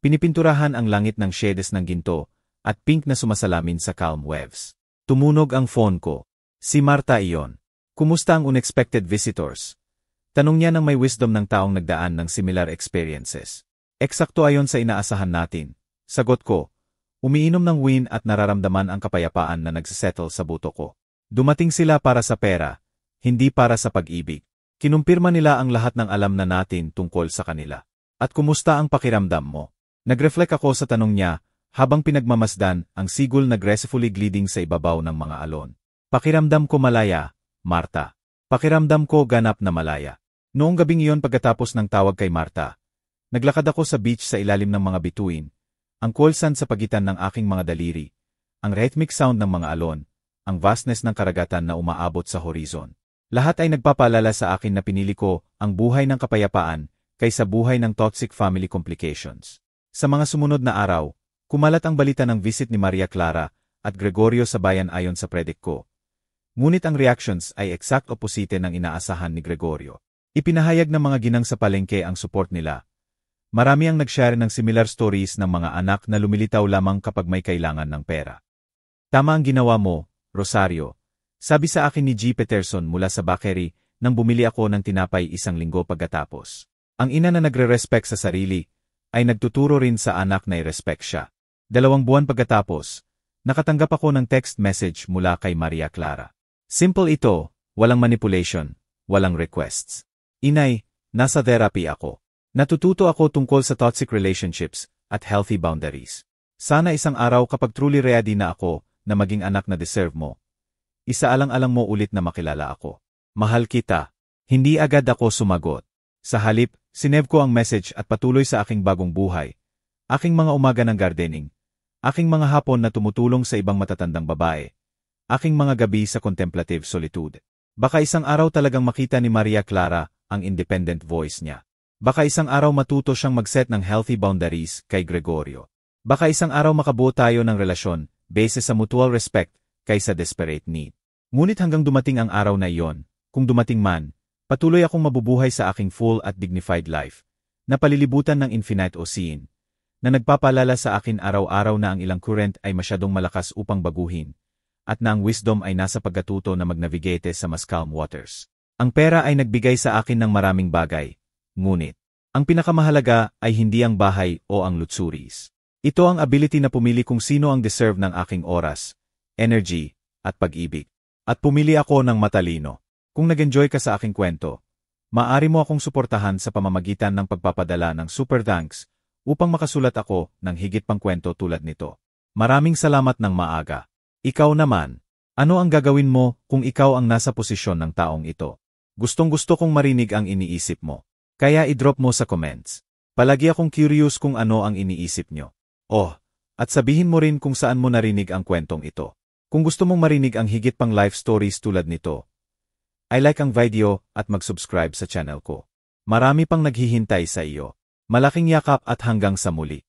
Pinipinturahan ang langit ng shades ng ginto at pink na sumasalamin sa calm waves. Tumunog ang phone ko. Si Marta iyon. Kumusta ang unexpected visitors? Tanong niya ng may wisdom ng taong nagdaan ng similar experiences. Eksakto ayon sa inaasahan natin. Sagot ko, umiinom ng wine at nararamdaman ang kapayapaan na nagsisettle sa buto ko. Dumating sila para sa pera, hindi para sa pag-ibig. Kinumpirma nila ang lahat ng alam na natin tungkol sa kanila. At kumusta ang pakiramdam mo? Nag-reflect ako sa tanong niya habang pinagmamasdan ang sigol na gracefully gliding sa ibabaw ng mga alon. Pakiramdam ko malaya, Marta. Pakiramdam ko ganap na malaya. Noong gabing iyon pagkatapos ng tawag kay Marta, naglakad ako sa beach sa ilalim ng mga bituin, ang cool sand sa pagitan ng aking mga daliri, ang rhythmic sound ng mga alon, ang vastness ng karagatan na umaabot sa horizon. Lahat ay nagpapaalala sa akin na pinili ko ang buhay ng kapayapaan kaysa buhay ng toxic family complications. Sa mga sumunod na araw, kumalat ang balita ng visit ni Maria Clara at Gregorio sa bayan ayon sa predict ko. Ngunit ang reactions ay exact opposite ng inaasahan ni Gregorio. Ipinahayag ng mga ginang sa palengke ang support nila. Marami ang nag-share ng similar stories ng mga anak na lumilitaw lamang kapag may kailangan ng pera. Tama ang ginawa mo, Rosario. Sabi sa akin ni G. Peterson mula sa bakery nang bumili ako ng tinapay 1 linggo pagkatapos. Ang ina na nagre-respect sa sarili ay nagtuturo rin sa anak na i-respect siya. 2 buwan pagkatapos, nakatanggap ako ng text message mula kay Maria Clara. Simple ito, walang manipulation, walang requests. Inay, nasa therapy ako. Natututo ako tungkol sa toxic relationships at healthy boundaries. Sana isang araw kapag truly ready na ako na maging anak na deserve mo, isaalang-alang mo ulit na makilala ako. Mahal kita. Hindi agad ako sumagot. Sa halip, sinave ko ang message at patuloy sa aking bagong buhay. Aking mga umaga ng gardening. Aking mga hapon na tumutulong sa ibang matatandang babae. Aking mga gabi sa contemplative solitude. Baka isang araw talagang makita ni Maria Clara ang independent voice niya. Baka isang araw matuto siyang mag-set ng healthy boundaries kay Gregorio. Baka isang araw makabuo tayo ng relasyon base sa mutual respect kaysa desperate need. Ngunit hanggang dumating ang araw na iyon, kung dumating man, patuloy akong mabubuhay sa aking full at dignified life, na palilibutan ng infinite ocean, na nagpapaalala sa akin araw-araw na ang ilang current ay masyadong malakas upang baguhin, at na ang wisdom ay nasa pagkatuto na mag-navigate sa mas calm waters. Ang pera ay nagbigay sa akin ng maraming bagay, ngunit, ang pinakamahalaga ay hindi ang bahay o ang luxuries. Ito ang ability na pumili kung sino ang deserve ng aking oras, energy, at pag-ibig. At pumili ako ng matalino. Kung nag-enjoy ka sa aking kwento, maaari mo akong suportahan sa pamamagitan ng pagpapadala ng super thanks upang makasulat ako ng higit pang kwento tulad nito. Maraming salamat ng maaga. Ikaw naman, ano ang gagawin mo kung ikaw ang nasa posisyon ng taong ito? Gustong-gusto kong marinig ang iniisip mo. Kaya i-drop mo sa comments. Palagi akong curious kung ano ang iniisip nyo. Oh, at sabihin mo rin kung saan mo narinig ang kwentong ito. Kung gusto mong marinig ang higit pang life stories tulad nito, ay like ang video at mag-subscribe sa channel ko. Marami pang naghihintay sa iyo. Malaking yakap at hanggang sa muli.